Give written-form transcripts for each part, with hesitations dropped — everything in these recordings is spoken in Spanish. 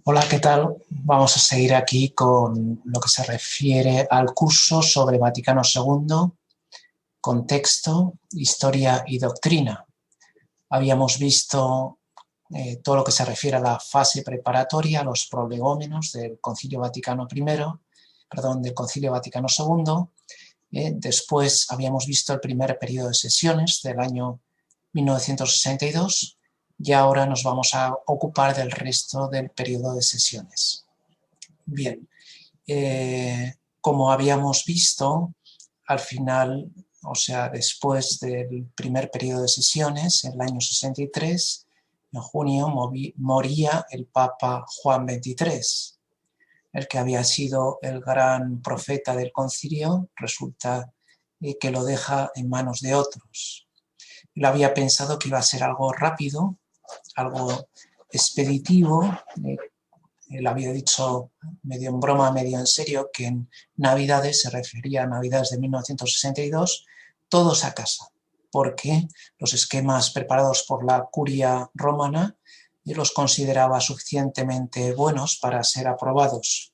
Hola, ¿qué tal? Vamos a seguir aquí con lo que se refiere al curso sobre Vaticano II, contexto, historia y doctrina. Habíamos visto todo lo que se refiere a la fase preparatoria, los prolegómenos del Concilio Vaticano del Concilio Vaticano II. Después habíamos visto el primer periodo de sesiones del año 1962 y ahora nos vamos a ocupar del resto del periodo de sesiones. Bien, como habíamos visto, al final, o sea, después del primer periodo de sesiones, en el año 63, en junio, moría el Papa Juan XXIII, el que había sido el gran profeta del concilio. Resulta que lo deja en manos de otros. Él había pensado que iba a ser algo rápido, algo expeditivo. Él había dicho, medio en broma, medio en serio, que en Navidades, se refería a Navidades de 1962, todos a casa, porque los esquemas preparados por la curia romana los consideraba suficientemente buenos para ser aprobados.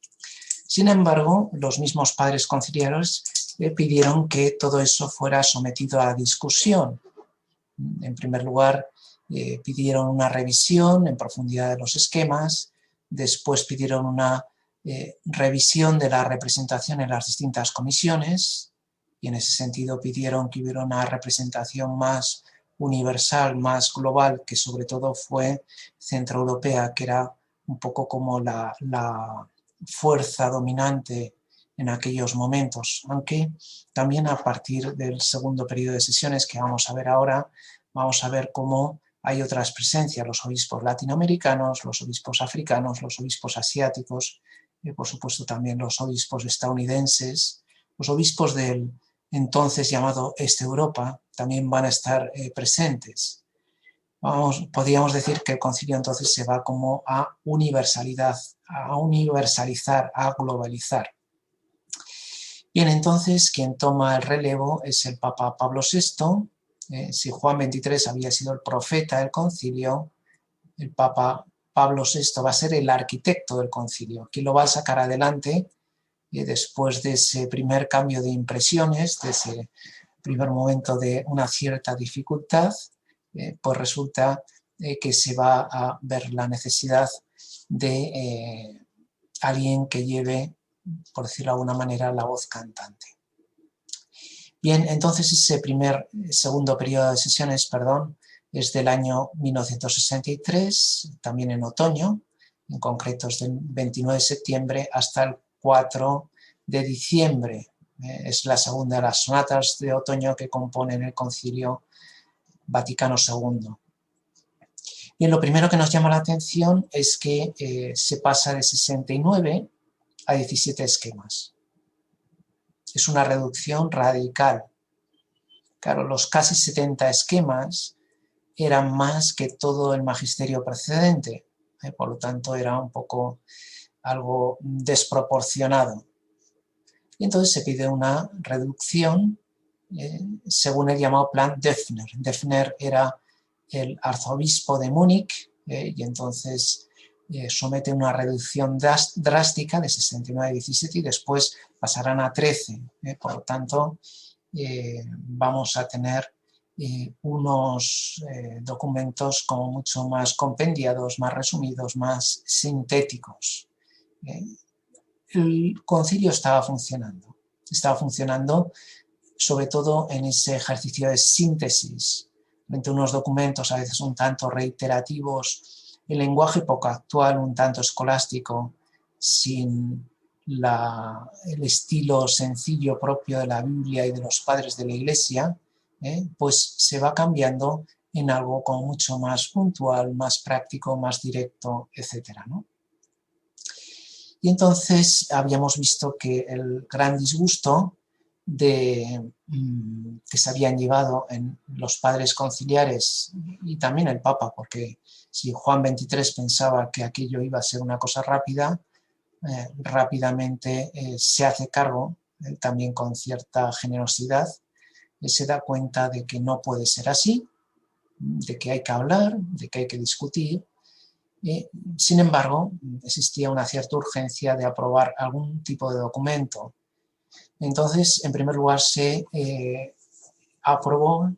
Sin embargo, los mismos padres conciliares pidieron que todo eso fuera sometido a discusión. En primer lugar, pidieron una revisión en profundidad de los esquemas. Después pidieron una revisión de la representación en las distintas comisiones, y en ese sentido pidieron que hubiera una representación más universal, más global, que sobre todo fue centroeuropea, que era un poco como la fuerza dominante en aquellos momentos, aunque también a partir del segundo periodo de sesiones que vamos a ver ahora, vamos a ver cómo hay otras presencias, los obispos latinoamericanos, los obispos africanos, los obispos asiáticos, por supuesto también los obispos estadounidenses, los obispos del entonces llamado Este Europa también van a estar presentes. Podríamos decir que el concilio entonces se va como a universalizar, a globalizar. Bien, entonces quien toma el relevo es el Papa Pablo VI. Si Juan XXIII había sido el profeta del concilio, el Papa Pablo VI va a ser el arquitecto del concilio, quien lo va a sacar adelante después de ese primer cambio de impresiones, de ese primer momento de una cierta dificultad. Pues resulta que se va a ver la necesidad de alguien que lleve, por decirlo de alguna manera, la voz cantante. Bien, entonces ese segundo periodo de sesiones, es del año 1963, también en otoño, en concreto es del 29 de septiembre hasta el 4 de diciembre. Es la segunda de las sonatas de otoño que componen el Concilio Vaticano II. Bien, lo primero que nos llama la atención es que se pasa de 69 a 17 esquemas. Es una reducción radical. Claro, los casi 70 esquemas eran más que todo el magisterio precedente, por lo tanto era un poco algo desproporcionado. Y entonces se pide una reducción según el llamado plan Döffner. Döffner era el arzobispo de Múnich y entonces somete una reducción drástica de 69 a 17 y después pasarán a 13. Por lo tanto, vamos a tener unos documentos como mucho más compendiados, más resumidos, más sintéticos. El concilio estaba funcionando sobre todo en ese ejercicio de síntesis, entre unos documentos a veces un tanto reiterativos, el lenguaje poco actual, un tanto escolástico, sin el estilo sencillo propio de la Biblia y de los padres de la Iglesia, pues se va cambiando en algo como mucho más puntual, más práctico, más directo, etc., ¿no? Y entonces habíamos visto que el gran disgusto que se habían llevado en los padres conciliares y también el Papa, porque si Juan XXIII pensaba que aquello iba a ser una cosa rápida, rápidamente se hace cargo, también con cierta generosidad, se da cuenta de que no puede ser así, de que hay que hablar, de que hay que discutir, Sin embargo, existía una cierta urgencia de aprobar algún tipo de documento. Entonces, en primer lugar, se aprobó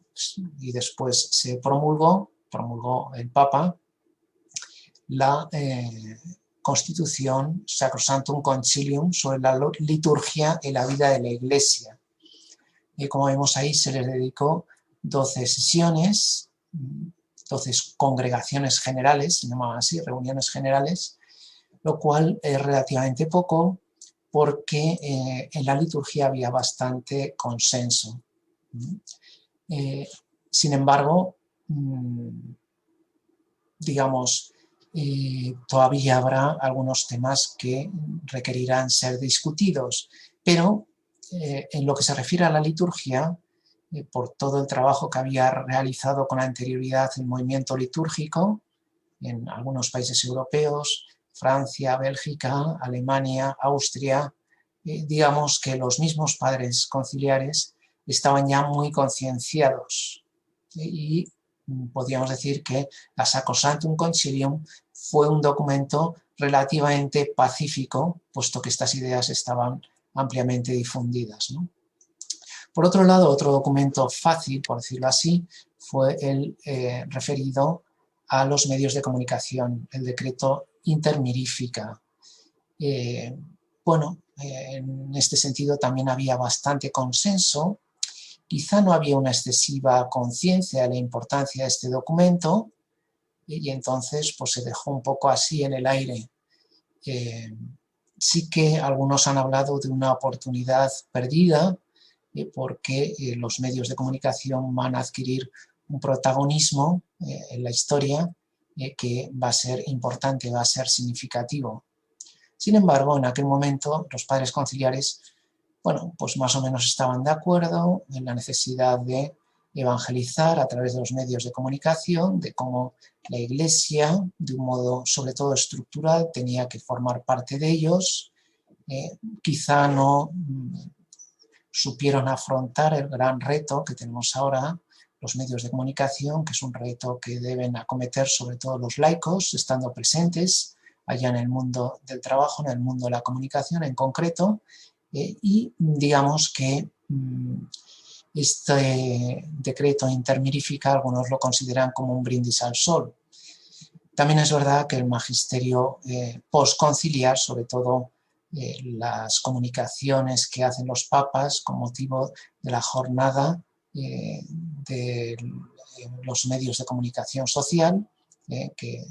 y después se promulgó el Papa, la Constitución Sacrosanctum Concilium sobre la liturgia y la vida de la Iglesia. Y como vemos ahí, se les dedicó 12 sesiones, 12 congregaciones generales, se llamaban así, reuniones generales, lo cual es relativamente poco porque en la liturgia había bastante consenso. Sin embargo, digamos, todavía habrá algunos temas que requerirán ser discutidos, pero en lo que se refiere a la liturgia, por todo el trabajo que había realizado con anterioridad el movimiento litúrgico en algunos países europeos, Francia, Bélgica, Alemania, Austria, digamos que los mismos padres conciliares estaban ya muy concienciados y podríamos decir que la Sacrosanctum Concilium fue un documento relativamente pacífico, puesto que estas ideas estaban ampliamente difundidas, ¿no? Por otro lado, otro documento fácil, por decirlo así, fue el referido a los medios de comunicación, el decreto Intermirifica. En este sentido también había bastante consenso. Quizá no había una excesiva conciencia de la importancia de este documento y entonces pues, se dejó un poco así en el aire. Sí que algunos han hablado de una oportunidad perdida porque los medios de comunicación van a adquirir un protagonismo en la historia que va a ser importante, va a ser significativo. Sin embargo, en aquel momento los padres conciliares, pues más o menos estaban de acuerdo en la necesidad de evangelizar a través de los medios de comunicación, de cómo la Iglesia, de un modo sobre todo estructural, tenía que formar parte de ellos. Quizá no supieron afrontar el gran reto que tenemos ahora, los medios de comunicación, que es un reto que deben acometer sobre todo los laicos, estando presentes allá en el mundo del trabajo, en el mundo de la comunicación en concreto, y digamos que este decreto Intermirifica, algunos lo consideran como un brindis al sol. También es verdad que el magisterio postconciliar, sobre todo las comunicaciones que hacen los papas con motivo de la jornada de los medios de comunicación social, que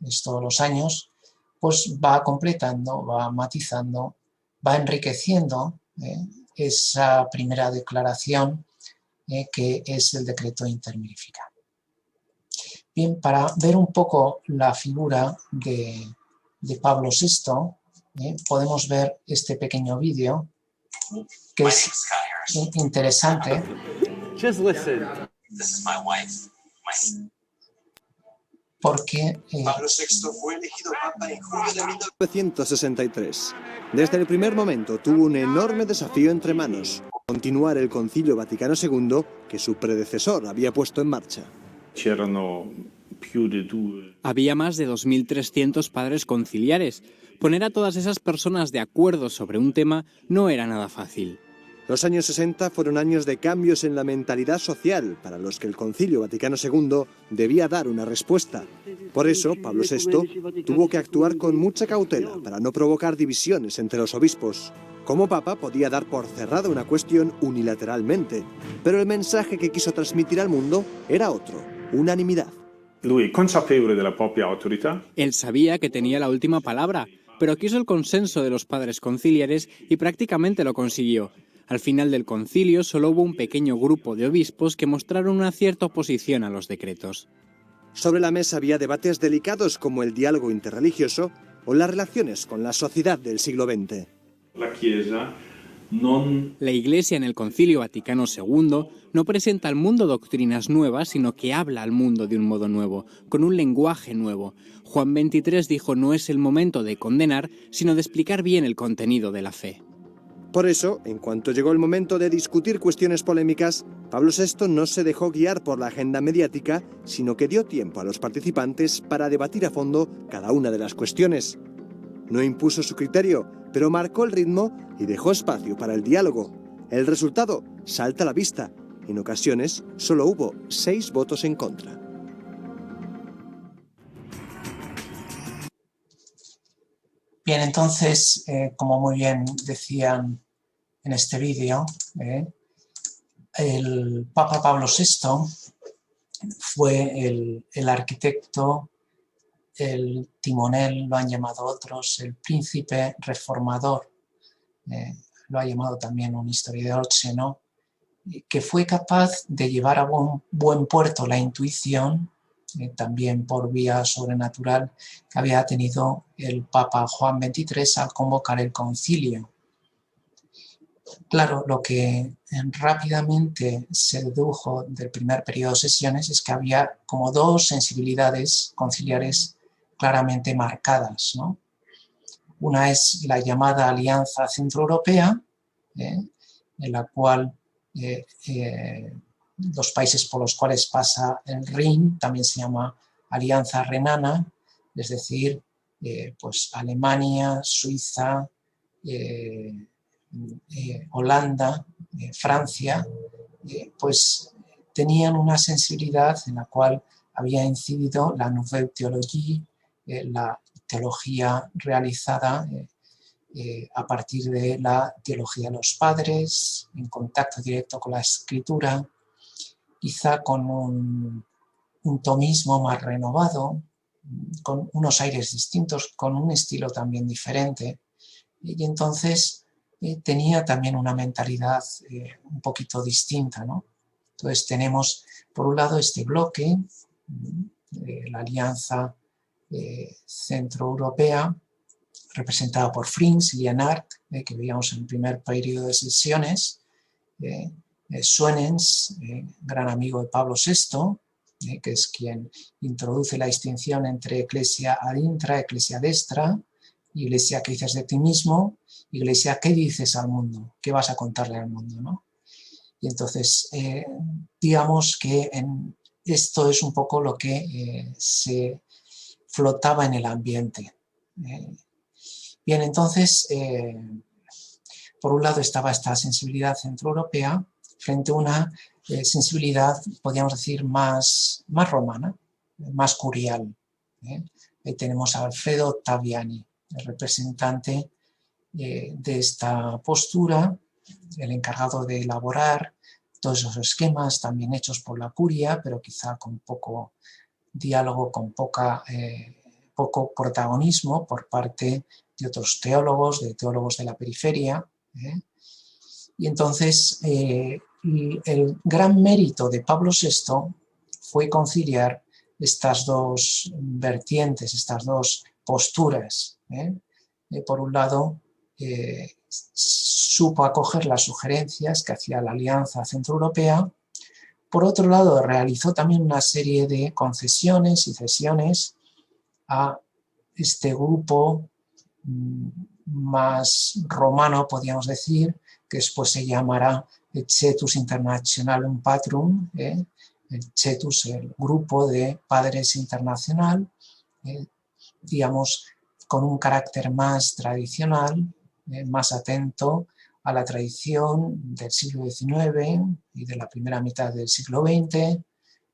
es todos los años, pues va completando, va matizando, va enriqueciendo esa primera declaración que es el decreto Intermirifica. Bien, para ver un poco la figura de Pablo VI, podemos ver este pequeño vídeo que es interesante. Porque Pablo VI fue elegido papa en junio de 1963. Desde el primer momento tuvo un enorme desafío entre manos: continuar el Concilio Vaticano II que su predecesor había puesto en marcha. Había más de 2.300 padres conciliares. Poner a todas esas personas de acuerdo sobre un tema no era nada fácil. Los años 60 fueron años de cambios en la mentalidad social para los que el Concilio Vaticano II debía dar una respuesta. Por eso, Pablo VI tuvo que actuar con mucha cautela para no provocar divisiones entre los obispos. Como papa podía dar por cerrada una cuestión unilateralmente, pero el mensaje que quiso transmitir al mundo era otro: unanimidad. Él sabía que tenía la última palabra, pero quiso el consenso de los padres conciliares y prácticamente lo consiguió. Al final del concilio solo hubo un pequeño grupo de obispos que mostraron una cierta oposición a los decretos. Sobre la mesa había debates delicados como el diálogo interreligioso o las relaciones con la sociedad del siglo XX. La Iglesia en el Concilio Vaticano II no presenta al mundo doctrinas nuevas, sino que habla al mundo de un modo nuevo, con un lenguaje nuevo. Juan XXIII dijo: no es el momento de condenar, sino de explicar bien el contenido de la fe. Por eso, en cuanto llegó el momento de discutir cuestiones polémicas, Pablo VI no se dejó guiar por la agenda mediática, sino que dio tiempo a los participantes para debatir a fondo cada una de las cuestiones. No impuso su criterio, pero marcó el ritmo y dejó espacio para el diálogo. El resultado salta a la vista. En ocasiones solo hubo 6 votos en contra. Bien, entonces, como muy bien decían en este vídeo, el Papa Pablo VI fue el arquitecto, el timonel, lo han llamado otros, el príncipe reformador, lo ha llamado también un historiador cheno, que fue capaz de llevar a buen puerto la intuición, también por vía sobrenatural, que había tenido el Papa Juan XXIII al convocar el concilio. Claro, lo que rápidamente se dedujo del primer periodo de sesiones es que había como 2 sensibilidades conciliares claramente marcadas, ¿no? Una es la llamada Alianza Centroeuropea, en la cual los países por los cuales pasa el Rin también se llama Alianza Renana, es decir, pues Alemania, Suiza, Holanda, Francia, pues tenían una sensibilidad en la cual había incidido la Nouvelle Théologie, la teología realizada a partir de la teología de los padres, en contacto directo con la escritura, quizá con un tomismo más renovado, con unos aires distintos, con un estilo también diferente, y entonces tenía también una mentalidad un poquito distinta, ¿no? Entonces tenemos por un lado este bloque, la Alianza Centroeuropea, representada por Frings y Lienard, que veíamos en el primer periodo de sesiones, Suenens, gran amigo de Pablo VI, que es quien introduce la distinción entre Ecclesia ad intra, Ecclesia destra, Iglesia, ¿qué dices de ti mismo? Iglesia, ¿qué dices al mundo? ¿Qué vas a contarle al mundo, ¿no? Y entonces, digamos que esto es un poco lo que se flotaba en el ambiente. Bien, entonces, por un lado estaba esta sensibilidad centroeuropea frente a una sensibilidad, podríamos decir, más romana, más curial. Ahí tenemos a Alfredo Ottaviani, el representante de esta postura, el encargado de elaborar todos esos esquemas también hechos por la curia, pero quizá con poco diálogo, con poco protagonismo por parte de otros teólogos, de teólogos de la periferia. Y entonces el gran mérito de Pablo VI fue conciliar estas 2 vertientes, estas 2 posturas. Por un lado, supo acoger las sugerencias que hacía la Alianza Centroeuropea. Por otro lado, realizó también una serie de concesiones y cesiones a este grupo más romano, podríamos decir, que después se llamará el Cetus Internationalum Patrum, el Cetus, el grupo de padres internacional, digamos, con un carácter más tradicional, más atento a la tradición del siglo XIX y de la primera mitad del siglo XX,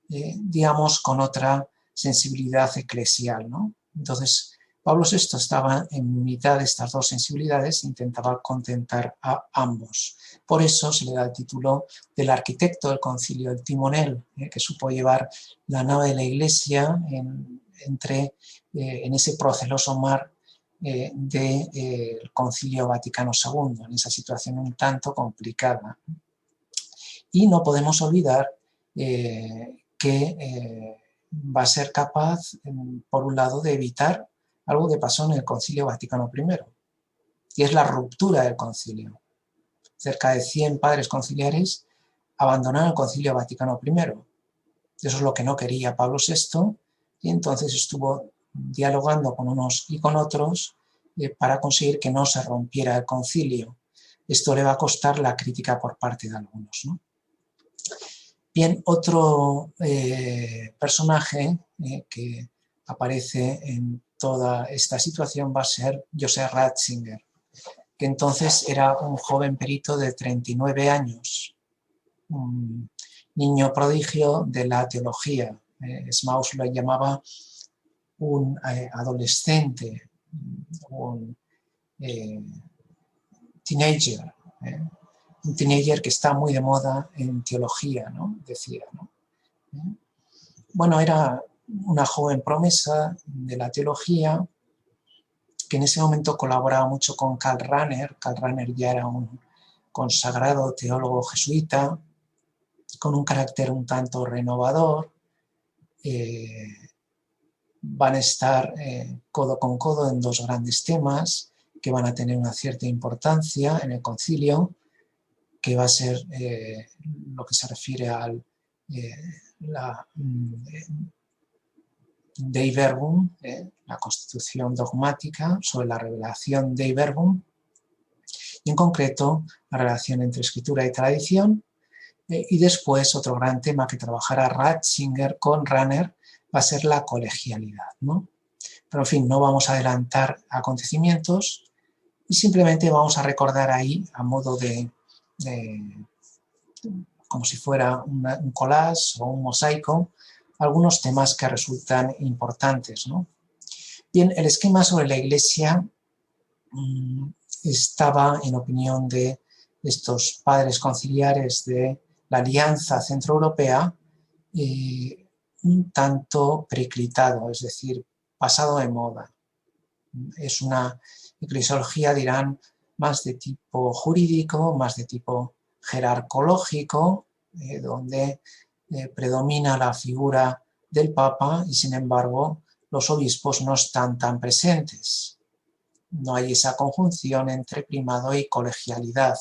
digamos, con otra sensibilidad eclesial, ¿no? Entonces, Pablo VI estaba en mitad de estas 2 sensibilidades e intentaba contentar a ambos. Por eso se le da el título del arquitecto del concilio, el timonel, que supo llevar la nave de la Iglesia en ese proceloso mar del Concilio Vaticano II, en esa situación un tanto complicada. Y no podemos olvidar que va a ser capaz, por un lado, de evitar algo que pasó en el Concilio Vaticano I, y es la ruptura del concilio. Cerca de 100 padres conciliares abandonaron el Concilio Vaticano I. Eso es lo que no quería Pablo VI, y entonces estuvo dialogando con unos y con otros para conseguir que no se rompiera el concilio. Esto le va a costar la crítica por parte de algunos, ¿no? Bien, otro personaje que aparece en toda esta situación va a ser Joseph Ratzinger, que entonces era un joven perito de 39 años, un niño prodigio de la teología. Smaus lo llamaba un adolescente, un teenager, un teenager que está muy de moda en teología, ¿no? Decía, ¿no? Bueno, era una joven promesa de la teología que en ese momento colaboraba mucho con Karl Rahner. Karl Rahner ya era un consagrado teólogo jesuita, con un carácter un tanto renovador. Van a estar codo con codo en dos grandes temas que van a tener una cierta importancia en el concilio, que va a ser lo que se refiere al Dei Verbum, la constitución dogmática sobre la revelación Dei Verbum, y en concreto la relación entre escritura y tradición, y después otro gran tema que trabajará Ratzinger con Rahner va a ser la colegialidad, ¿no? Pero en fin, no vamos a adelantar acontecimientos y simplemente vamos a recordar ahí, a modo de como si fuera un collage o un mosaico, algunos temas que resultan importantes, ¿no? Bien, el esquema sobre la Iglesia estaba, en opinión de estos padres conciliares de la Alianza Centroeuropea, un tanto periclitado, es decir, pasado de moda. Es una eclesiología, dirán, más de tipo jurídico, más de tipo jerarcológico, donde predomina la figura del Papa y, sin embargo, los obispos no están tan presentes. No hay esa conjunción entre primado y colegialidad.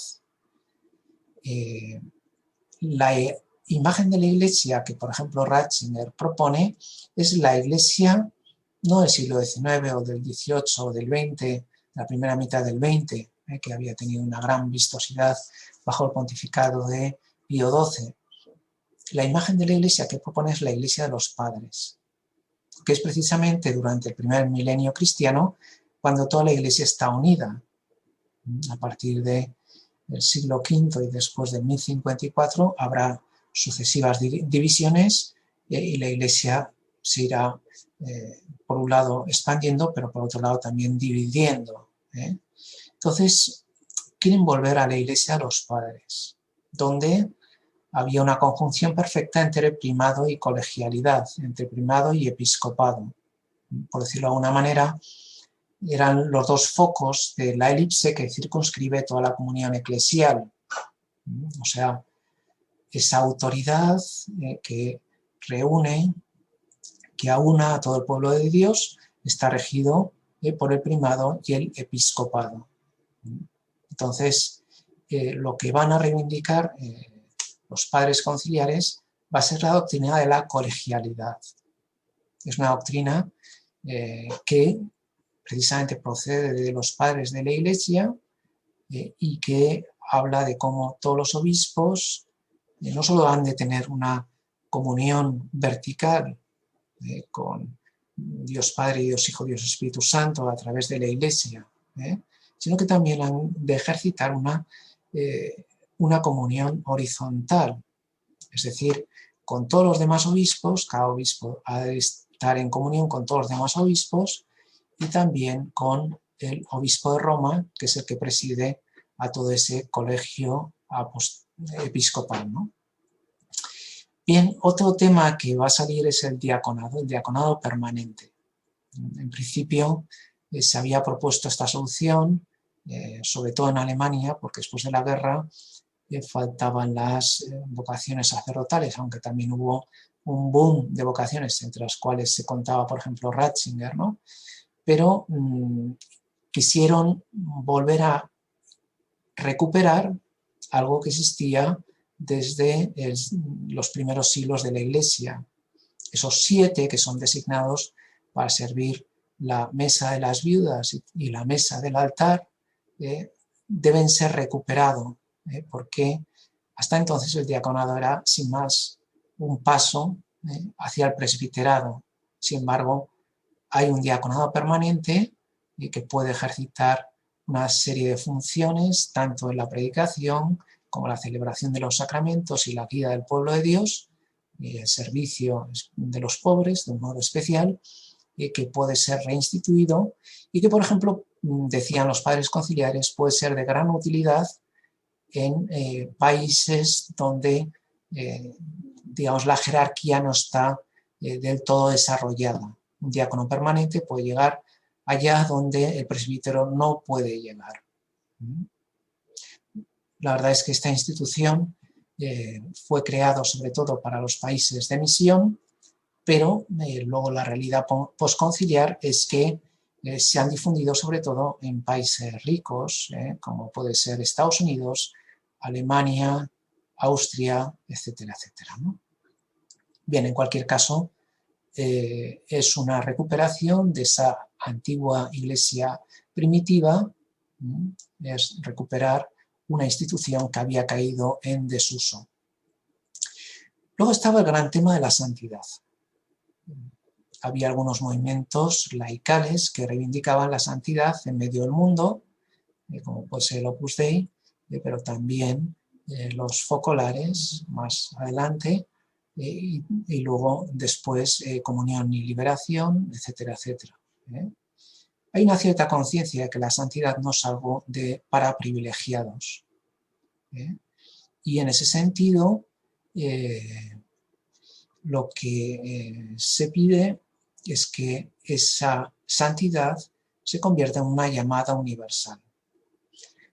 La imagen de la Iglesia que, por ejemplo, Ratzinger propone es la Iglesia no del siglo XIX o del XVIII o del XX, la primera mitad del XX, que había tenido una gran vistosidad bajo el pontificado de Pío XII. La imagen de la Iglesia que propone es la Iglesia de los padres, que es precisamente durante el primer milenio cristiano cuando toda la Iglesia está unida. A partir del siglo V y después del 1054 habrá sucesivas divisiones y la Iglesia se irá, por un lado, expandiendo, pero por otro lado también dividiendo. Entonces, quieren volver a la Iglesia a los padres, donde había una conjunción perfecta entre primado y colegialidad, entre primado y episcopado. Por decirlo de alguna manera, eran los dos focos de la elipse que circunscribe toda la comunión eclesial. O sea, esa autoridad que reúne, que aúna a todo el pueblo de Dios, está regido por el primado y el episcopado. Entonces, lo que van a reivindicar los padres conciliares va a ser la doctrina de la colegialidad. Es una doctrina que precisamente procede de los padres de la Iglesia y que habla de cómo todos los obispos no solo han de tener una comunión vertical con Dios Padre, Dios Hijo, Dios Espíritu Santo a través de la Iglesia, sino que también han de ejercitar una comunión horizontal, es decir, con todos los demás obispos. Cada obispo ha de estar en comunión con todos los demás obispos y también con el obispo de Roma, que es el que preside a todo ese colegio episcopal, ¿no? Bien, otro tema que va a salir es el diaconado permanente. En principio se había propuesto esta solución, sobre todo en Alemania, porque después de la guerra faltaban las vocaciones sacerdotales, aunque también hubo un boom de vocaciones, entre las cuales se contaba, por ejemplo, Ratzinger, ¿no? Pero quisieron volver a recuperar algo que existía desde los primeros siglos de la Iglesia. Esos 7 que son designados para servir la mesa de las viudas y la mesa del altar deben ser recuperados, porque hasta entonces el diaconado era, sin más, un paso hacia el presbiterado. Sin embargo, hay un diaconado permanente que puede ejercitar una serie de funciones, tanto en la predicación como la celebración de los sacramentos y la guía del pueblo de Dios, y el servicio de los pobres de un modo especial, que puede ser reinstituido y que, por ejemplo, decían los padres conciliares, puede ser de gran utilidad en países donde, digamos, la jerarquía no está del todo desarrollada. Un diácono permanente puede llegar allá donde el presbítero no puede llegar. La verdad es que esta institución fue creada sobre todo para los países de misión, pero luego la realidad posconciliar es que se han difundido sobre todo en países ricos, como puede ser Estados Unidos, Alemania, Austria, etcétera, etcétera, ¿no? Bien, en cualquier caso, es una recuperación de esa antigua iglesia primitiva, es recuperar una institución que había caído en desuso. Luego estaba el gran tema de la santidad. Había algunos movimientos laicales que reivindicaban la santidad en medio del mundo, como puede ser el Opus Dei, pero también los focolares más adelante, y luego después Comunión y Liberación, etcétera, etcétera. Hay una cierta conciencia de que la santidad no es algo para privilegiados. Y en ese sentido, lo que se pide es que esa santidad se convierta en una llamada universal.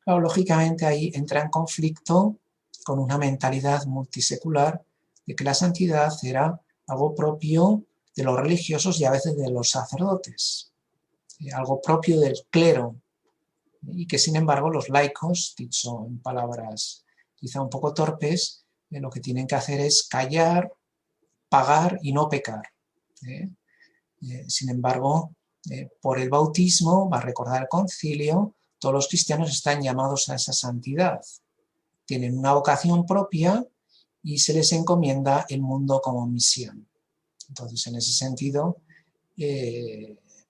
Claro, lógicamente ahí entra en conflicto con una mentalidad multisecular de que la santidad era algo propio de los religiosos y a veces de los sacerdotes, algo propio del clero, y que sin embargo los laicos, dicho en palabras quizá un poco torpes, lo que tienen que hacer es callar, pagar y no pecar. Sin embargo, por el bautismo, va a recordar el concilio, todos los cristianos están llamados a esa santidad. Tienen una vocación propia y se les encomienda el mundo como misión. Entonces, en ese sentido,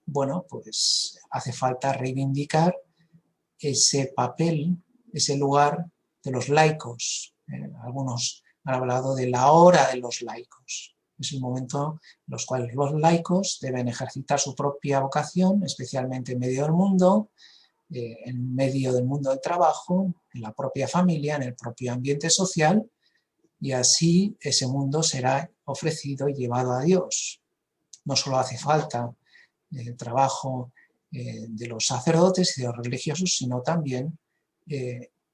bueno, pues hace falta reivindicar ese papel, ese lugar de los laicos. Algunos han hablado de la hora de los laicos. Es el momento en los cuales los laicos deben ejercitar su propia vocación, especialmente en medio del mundo, en medio del mundo del trabajo, en la propia familia, en el propio ambiente social, y así ese mundo será ofrecido y llevado a Dios. No solo hace falta el trabajo de los sacerdotes y de los religiosos, sino también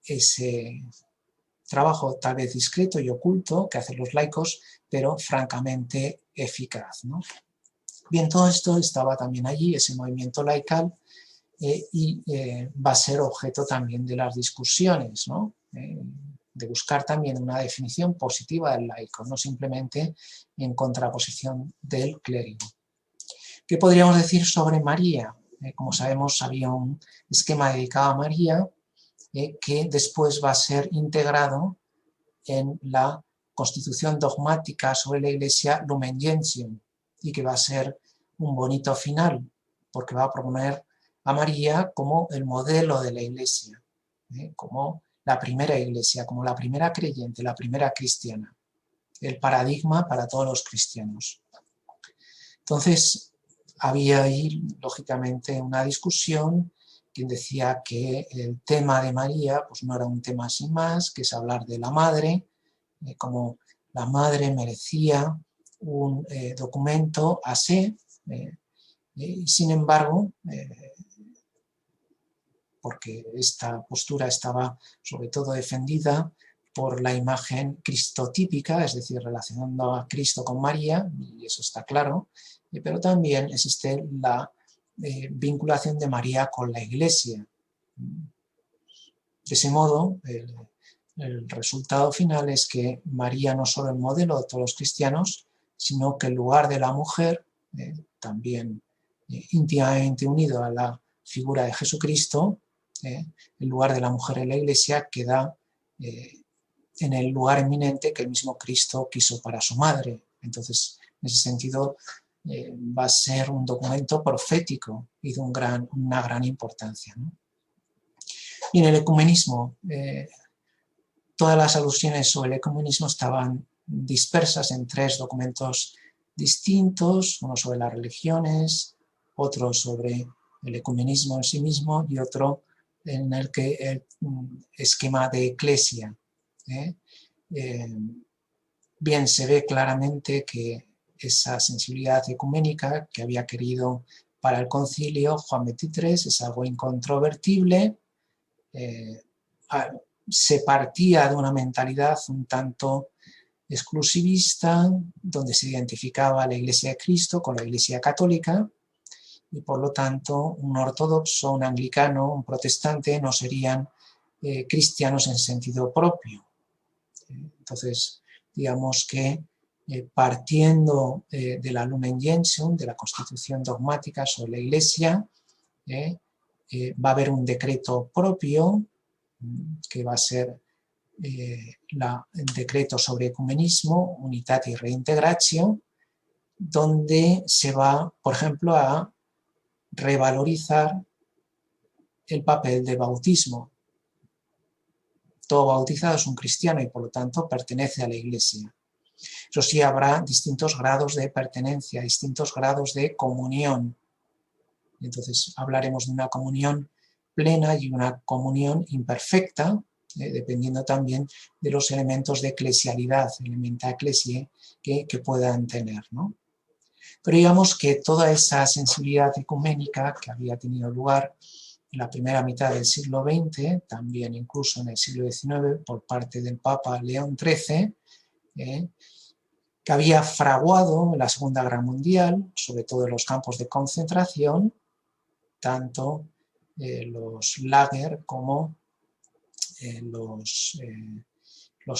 ese trabajo tal vez discreto y oculto que hacen los laicos, pero francamente eficaz, ¿no? Bien, todo esto estaba también allí, ese movimiento laical, y va a ser objeto también de las discusiones, ¿no? De buscar también una definición positiva del laico, no simplemente en contraposición del clérigo. ¿Qué podríamos decir sobre María? Como sabemos, había un esquema dedicado a María que después va a ser integrado en la constitución dogmática sobre la Iglesia Lumen Gentium, y que va a ser un bonito final, porque va a proponer a María como el modelo de la Iglesia, como la primera Iglesia, como la primera creyente, la primera cristiana, el paradigma para todos los cristianos. Entonces, había ahí, lógicamente, una discusión. Quien decía que el tema de María pues no era un tema sin más, que es hablar de la madre, como la madre merecía un documento a sé, y sin embargo, porque esta postura estaba sobre todo defendida por la imagen cristotípica, es decir, relacionando a Cristo con María, y eso está claro, pero también existe la vinculación de María con la Iglesia. De ese modo, el resultado final es que María no solo el modelo de todos los cristianos, sino que el lugar de la mujer, también íntimamente unido a la figura de Jesucristo, el lugar de la mujer en la Iglesia queda en el lugar eminente que el mismo Cristo quiso para su madre. Entonces, en ese sentido, va a ser un documento profético y de una gran importancia, ¿no? Y en el ecumenismo, todas las alusiones sobre el ecumenismo estaban dispersas en 3 documentos distintos, uno sobre las religiones, otro sobre el ecumenismo en sí mismo y otro en el que el esquema de eclesia. Bien, se ve claramente que esa sensibilidad ecuménica que había querido para el concilio Juan XXIII es algo incontrovertible. Se partía de una mentalidad un tanto exclusivista, donde se identificaba la Iglesia de Cristo con la Iglesia Católica, y por lo tanto un ortodoxo, un anglicano, un protestante no serían cristianos en sentido propio. Entonces, digamos que partiendo de la Lumen Gentium, de la Constitución dogmática sobre la Iglesia, va a haber un decreto propio, que va a ser el decreto sobre ecumenismo, Unitatis Reintegratio, donde se va, por ejemplo, a revalorizar el papel del bautismo. Todo bautizado es un cristiano y por lo tanto pertenece a la Iglesia. Eso sí, habrá distintos grados de pertenencia, distintos grados de comunión. Entonces hablaremos de una comunión plena y una comunión imperfecta, dependiendo también de los elementos de eclesialidad, elementa ecclesiae, que puedan tener, ¿no? Pero digamos que toda esa sensibilidad ecuménica que había tenido lugar en la primera mitad del siglo XX, también incluso en el siglo XIX, por parte del Papa León XIII, que había fraguado la Segunda Guerra Mundial, sobre todo en los campos de concentración, tanto los Lager como los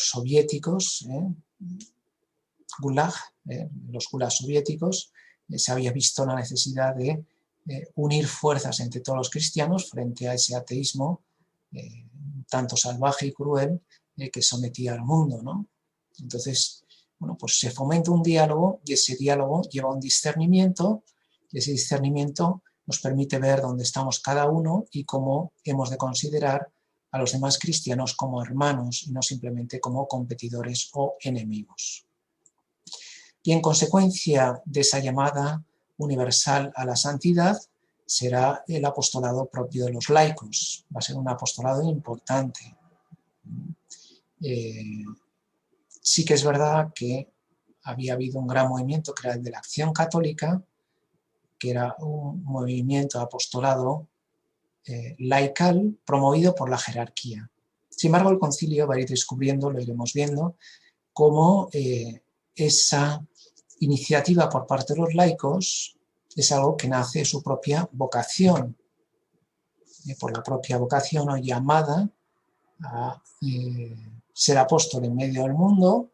soviéticos, Gulag, los Gulag soviéticos, se había visto la necesidad de unir fuerzas entre todos los cristianos frente a ese ateísmo tanto salvaje y cruel que sometía al mundo, ¿no? Entonces, bueno, pues se fomenta un diálogo y ese diálogo lleva a un discernimiento y ese discernimiento nos permite ver dónde estamos cada uno y cómo hemos de considerar a los demás cristianos como hermanos y no simplemente como competidores o enemigos. Y en consecuencia de esa llamada universal a la santidad será el apostolado propio de los laicos. Va a ser un apostolado importante. Sí que es verdad que había habido un gran movimiento que era el de la Acción Católica, que era un movimiento de apostolado laical promovido por la jerarquía. Sin embargo, el concilio va a ir descubriendo, lo iremos viendo, cómo esa iniciativa por parte de los laicos es algo que nace de su propia vocación, por la propia vocación o llamada a ser apóstol en medio del mundo,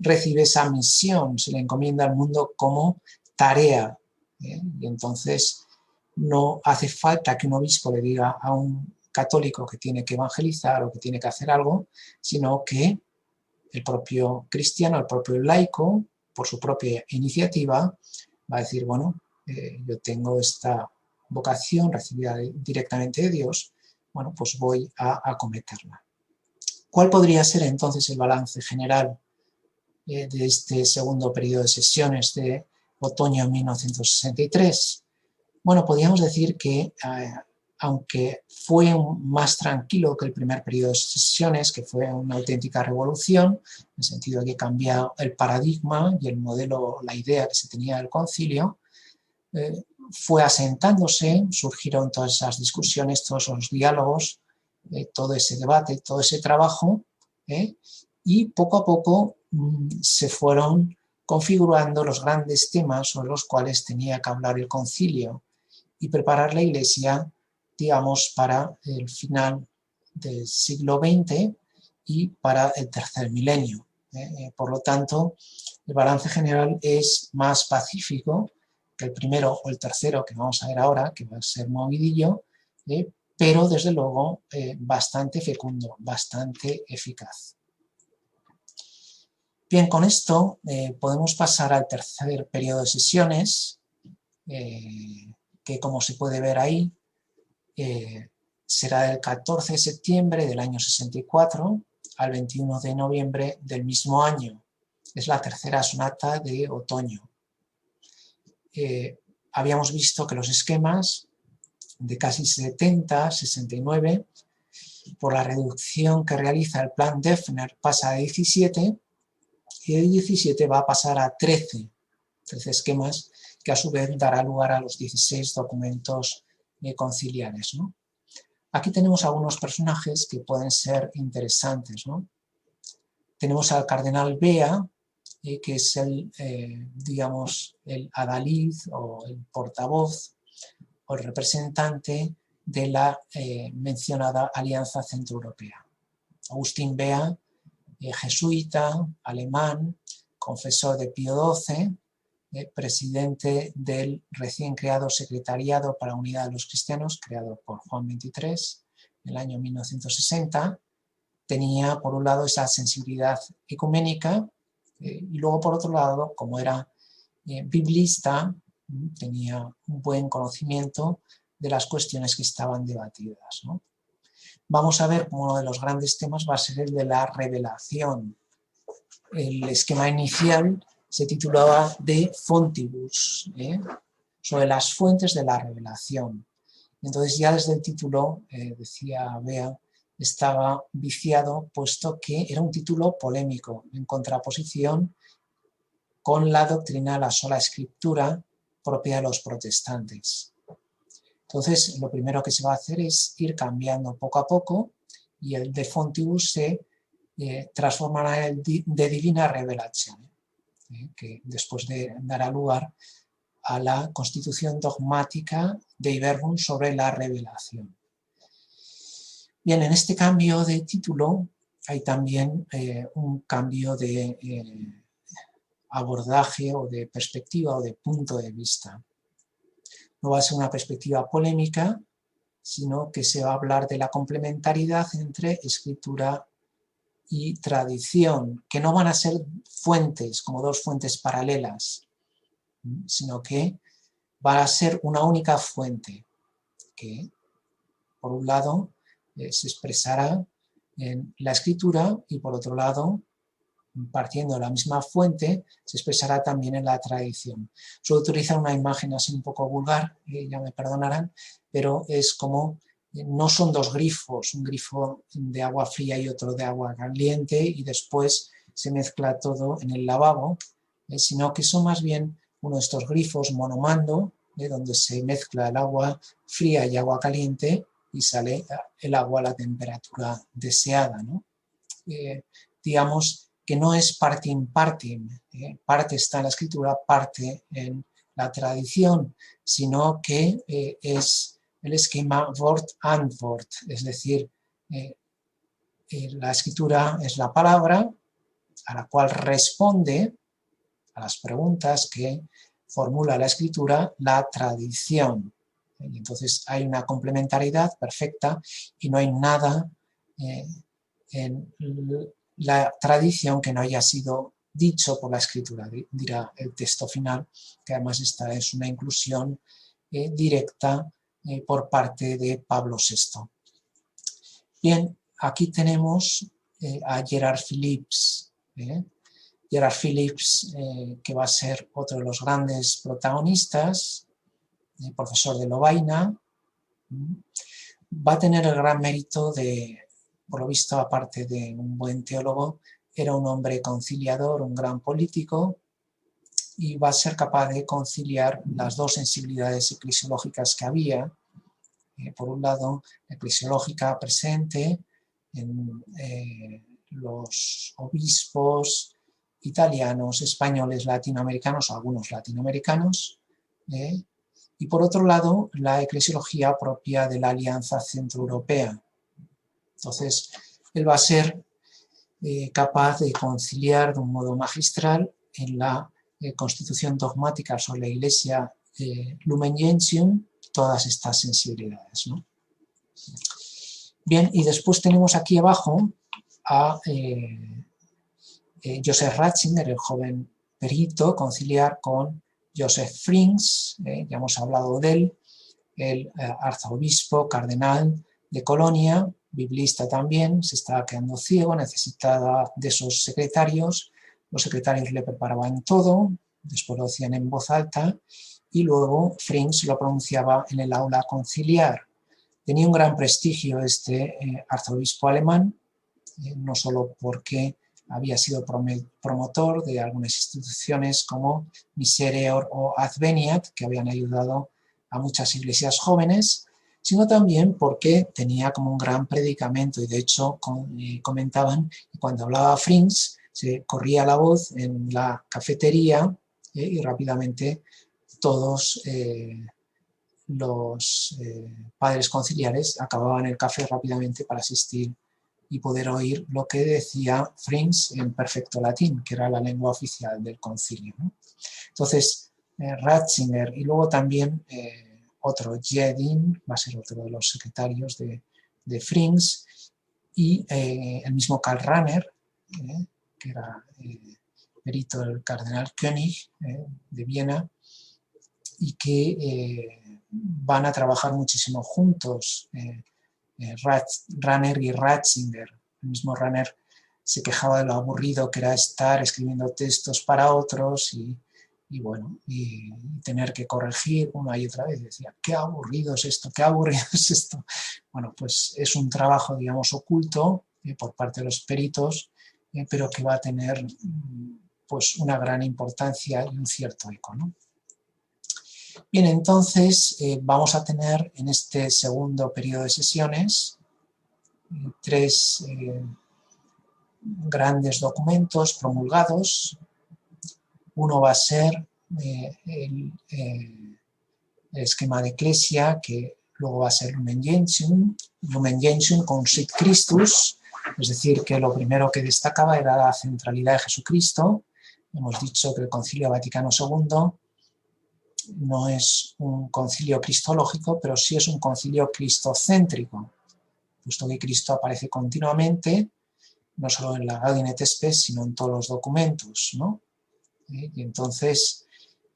recibe esa misión, se le encomienda al mundo como tarea, y entonces no hace falta que un obispo le diga a un católico que tiene que evangelizar o que tiene que hacer algo, sino que el propio cristiano, el propio laico, por su propia iniciativa, va a decir, bueno, yo tengo esta vocación recibida directamente de Dios, bueno, pues voy a acometerla. ¿Cuál podría ser entonces el balance general de este segundo periodo de sesiones de otoño de 1963? Bueno, podríamos decir que aunque fue más tranquilo que el primer periodo de sesiones, que fue una auténtica revolución, en el sentido de que cambió el paradigma y el modelo, la idea que se tenía del concilio, fue asentándose, surgieron todas esas discusiones, todos esos diálogos, todo ese debate, todo ese trabajo, y poco a poco se fueron configurando los grandes temas sobre los cuales tenía que hablar el concilio y preparar la Iglesia, digamos, para el final del siglo XX y para el tercer milenio. Por lo tanto, el balance general es más pacífico que el primero o el tercero que vamos a ver ahora, que va a ser movidillo, pero desde luego bastante fecundo, bastante eficaz. Bien, con esto podemos pasar al tercer periodo de sesiones, que como se puede ver ahí, será del 14 de septiembre del año 64 al 21 de noviembre del mismo año. Es la tercera sonata de otoño. Habíamos visto que los esquemas de casi 70, 69, por la reducción que realiza el plan Defner pasa a 17, y de 17 va a pasar a 13 esquemas, que a su vez dará lugar a los 16 documentos conciliares, ¿no? Aquí tenemos algunos personajes que pueden ser interesantes, ¿no? Tenemos al cardenal Bea, que es digamos, el adalid o el portavoz o el representante de la mencionada Alianza Centroeuropea. Agustín Bea, jesuita, alemán, confesor de Pío XII, presidente del recién creado Secretariado para la Unidad de los Cristianos, creado por Juan XXIII en el año 1960, tenía por un lado esa sensibilidad ecuménica y luego por otro lado, como era biblista, tenía un buen conocimiento de las cuestiones que estaban debatidas, ¿no? Vamos a ver como uno de los grandes temas va a ser el de la revelación. El esquema inicial se titulaba De Fontibus, sobre las fuentes de la revelación. Entonces ya desde el título, decía Bea, estaba viciado, puesto que era un título polémico, en contraposición con la doctrina de la sola escritura propia de los protestantes. Entonces, lo primero que se va a hacer es ir cambiando poco a poco, y el De Fontibus se transformará en el de Divina Revelazione, que después dará lugar a la constitución dogmática de Verbum sobre la revelación. Bien, en este cambio de título hay también un cambio de abordaje o de perspectiva o de punto de vista. No va a ser una perspectiva polémica, sino que se va a hablar de la complementariedad entre escritura y tradición, que no van a ser fuentes, como dos fuentes paralelas, sino que va a ser una única fuente, que por un lado se expresará en la escritura y por otro lado, partiendo de la misma fuente, se expresará también en la tradición. Suelo utilizar una imagen así un poco vulgar, ya me perdonarán, pero es como, no son dos grifos, un grifo de agua fría y otro de agua caliente, y después se mezcla todo en el lavabo, sino que son más bien uno de estos grifos monomando, donde se mezcla el agua fría y agua caliente y sale el agua a la temperatura deseada, ¿no? Digamos que no es partim partim, parte está en la escritura, parte en la tradición, sino que es el esquema Wort-Antwort, es decir, la escritura es la palabra a la cual responde a las preguntas que formula la escritura la tradición. Y entonces hay una complementariedad perfecta y no hay nada en la tradición que no haya sido dicho por la escritura, dirá el texto final, que además esta es una inclusión directa por parte de Pablo VI. Bien, aquí tenemos a Gerard Philips. Gerard Philips, que va a ser otro de los grandes protagonistas, profesor de Lovaina, va a tener el gran mérito de, por lo visto, aparte de un buen teólogo, era un hombre conciliador, un gran político, y va a ser capaz de conciliar las dos sensibilidades eclesiológicas que había. Por un lado, la eclesiológica presente en los obispos italianos, españoles, latinoamericanos, algunos latinoamericanos, y por otro lado, la eclesiología propia de la Alianza Centroeuropea. Entonces, él va a ser capaz de conciliar de un modo magistral en la constitución dogmática sobre la Iglesia Lumen Gentium todas estas sensibilidades, ¿no? Bien, y después tenemos aquí abajo a Joseph Ratzinger, el joven perito conciliar, con Joseph Frings, ya hemos hablado de él, el arzobispo cardenal de Colonia, biblista también, se estaba quedando ciego, necesitaba de esos secretarios, los secretarios le preparaban todo, después lo decían en voz alta, y luego Frings lo pronunciaba en el aula conciliar. Tenía un gran prestigio este arzobispo alemán, no solo porque había sido promotor de algunas instituciones como Miserere o Adveniat, que habían ayudado a muchas iglesias jóvenes, sino también porque tenía como un gran predicamento, y de hecho comentaban que cuando hablaba Frings se corría la voz en la cafetería y rápidamente todos los padres conciliares acababan el café rápidamente para asistir y poder oír lo que decía Frings en perfecto latín, que era la lengua oficial del concilio, ¿no? Entonces, Ratzinger y luego también otro Jedin, va a ser otro de los secretarios de Frings, y el mismo Karl Rahner, que era perito del cardenal König de Viena, y que van a trabajar muchísimo juntos, Rahner y Ratzinger. El mismo Rahner se quejaba de lo aburrido que era estar escribiendo textos para otros y bueno, y tener que corregir una y otra vez. Decía, qué aburrido es esto, qué aburrido es esto. Bueno, pues es un trabajo, digamos, oculto por parte de los peritos, pero que va a tener pues una gran importancia y un cierto eco, ¿no? Bien, entonces vamos a tener en este segundo periodo de sesiones tres grandes documentos promulgados. Uno va a ser el esquema de Eclesia, que luego va a ser Lumen Gentium con Sit Christus, es decir, que lo primero que destacaba era la centralidad de Jesucristo. Hemos dicho que el Concilio Vaticano II no es un concilio cristológico, pero sí es un concilio cristocéntrico, puesto que Cristo aparece continuamente, no solo en la Gaudium et Spes, sino en todos los documentos, ¿no? Y entonces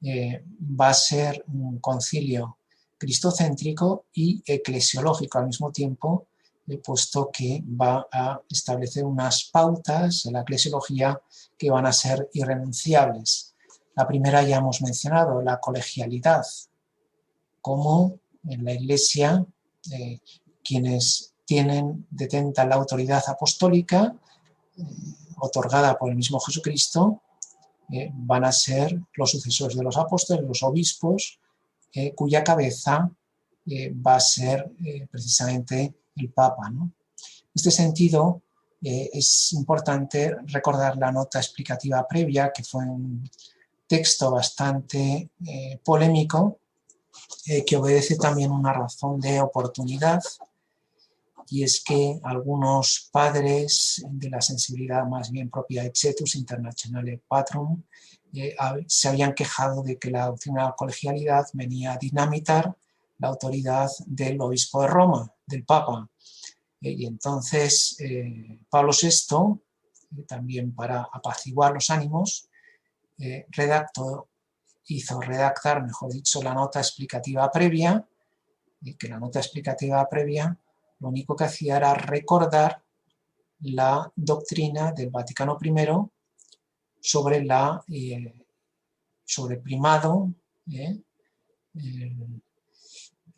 va a ser un concilio cristocéntrico y eclesiológico al mismo tiempo, puesto que va a establecer unas pautas en la eclesiología que van a ser irrenunciables. La primera ya hemos mencionado, la colegialidad, como en la Iglesia quienes detentan la autoridad apostólica otorgada por el mismo Jesucristo van a ser los sucesores de los apóstoles, los obispos, cuya cabeza va a ser precisamente el Papa, ¿no? En este sentido, es importante recordar la nota explicativa previa, que fue un texto bastante polémico, que obedece también una razón de oportunidad, y es que algunos padres de la sensibilidad más bien propia de Cetus Internationale Patrum se habían quejado de que la doctrina de la colegialidad venía a dinamitar la autoridad del obispo de Roma, del Papa. Y entonces Pablo VI, también para apaciguar los ánimos, hizo redactar, mejor dicho, la nota explicativa previa, y que la nota explicativa previa lo único que hacía era recordar la doctrina del Vaticano I sobre el primado, el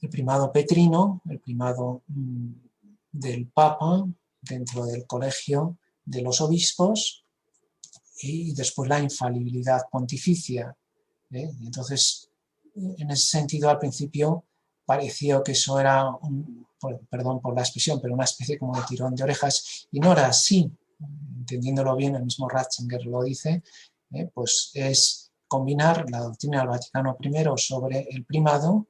primado petrino, el primado del Papa dentro del colegio de los obispos, y después la infalibilidad pontificia. Entonces, en ese sentido, al principio pareció que eso era, perdón por la expresión, pero una especie como de tirón de orejas, y no era así. Entendiéndolo bien, el mismo Ratzinger lo dice, pues es combinar la doctrina del Vaticano I sobre el primado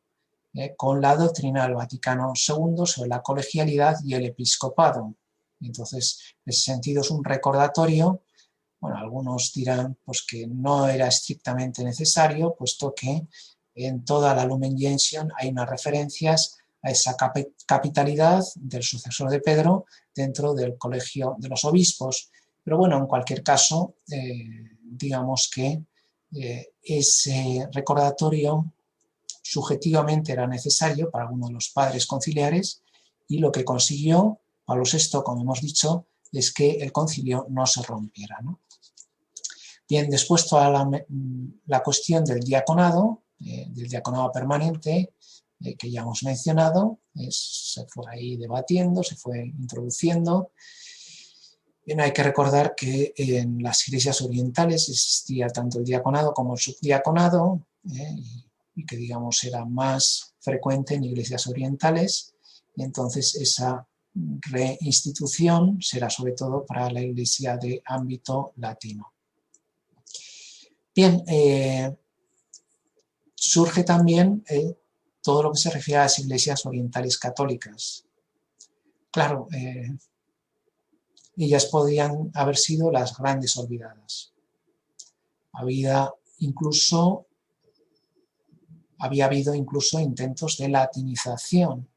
con la doctrina del Vaticano II sobre la colegialidad y el episcopado. Entonces, en ese sentido es un recordatorio. Bueno, algunos dirán pues, que no era estrictamente necesario, puesto que en toda la Lumen Gentium hay unas referencias a esa capitalidad del sucesor de Pedro dentro del colegio de los obispos. Pero bueno, en cualquier caso, digamos que ese recordatorio subjetivamente era necesario para algunos de los padres conciliares, y lo que consiguió Pablo VI, como hemos dicho, es que el concilio no se rompiera, ¿no? Bien, después toda la cuestión del diaconado permanente, que ya hemos mencionado, se fue ahí debatiendo, se fue introduciendo. Bien, hay que recordar que en las iglesias orientales existía tanto el diaconado como el subdiaconado, y que digamos era más frecuente en iglesias orientales, y entonces esa reinstitución será sobre todo para la iglesia de ámbito latino. Bien, surge también todo lo que se refiere a las iglesias orientales católicas. Claro, ellas podían haber sido las grandes olvidadas. Había habido incluso intentos de latinización,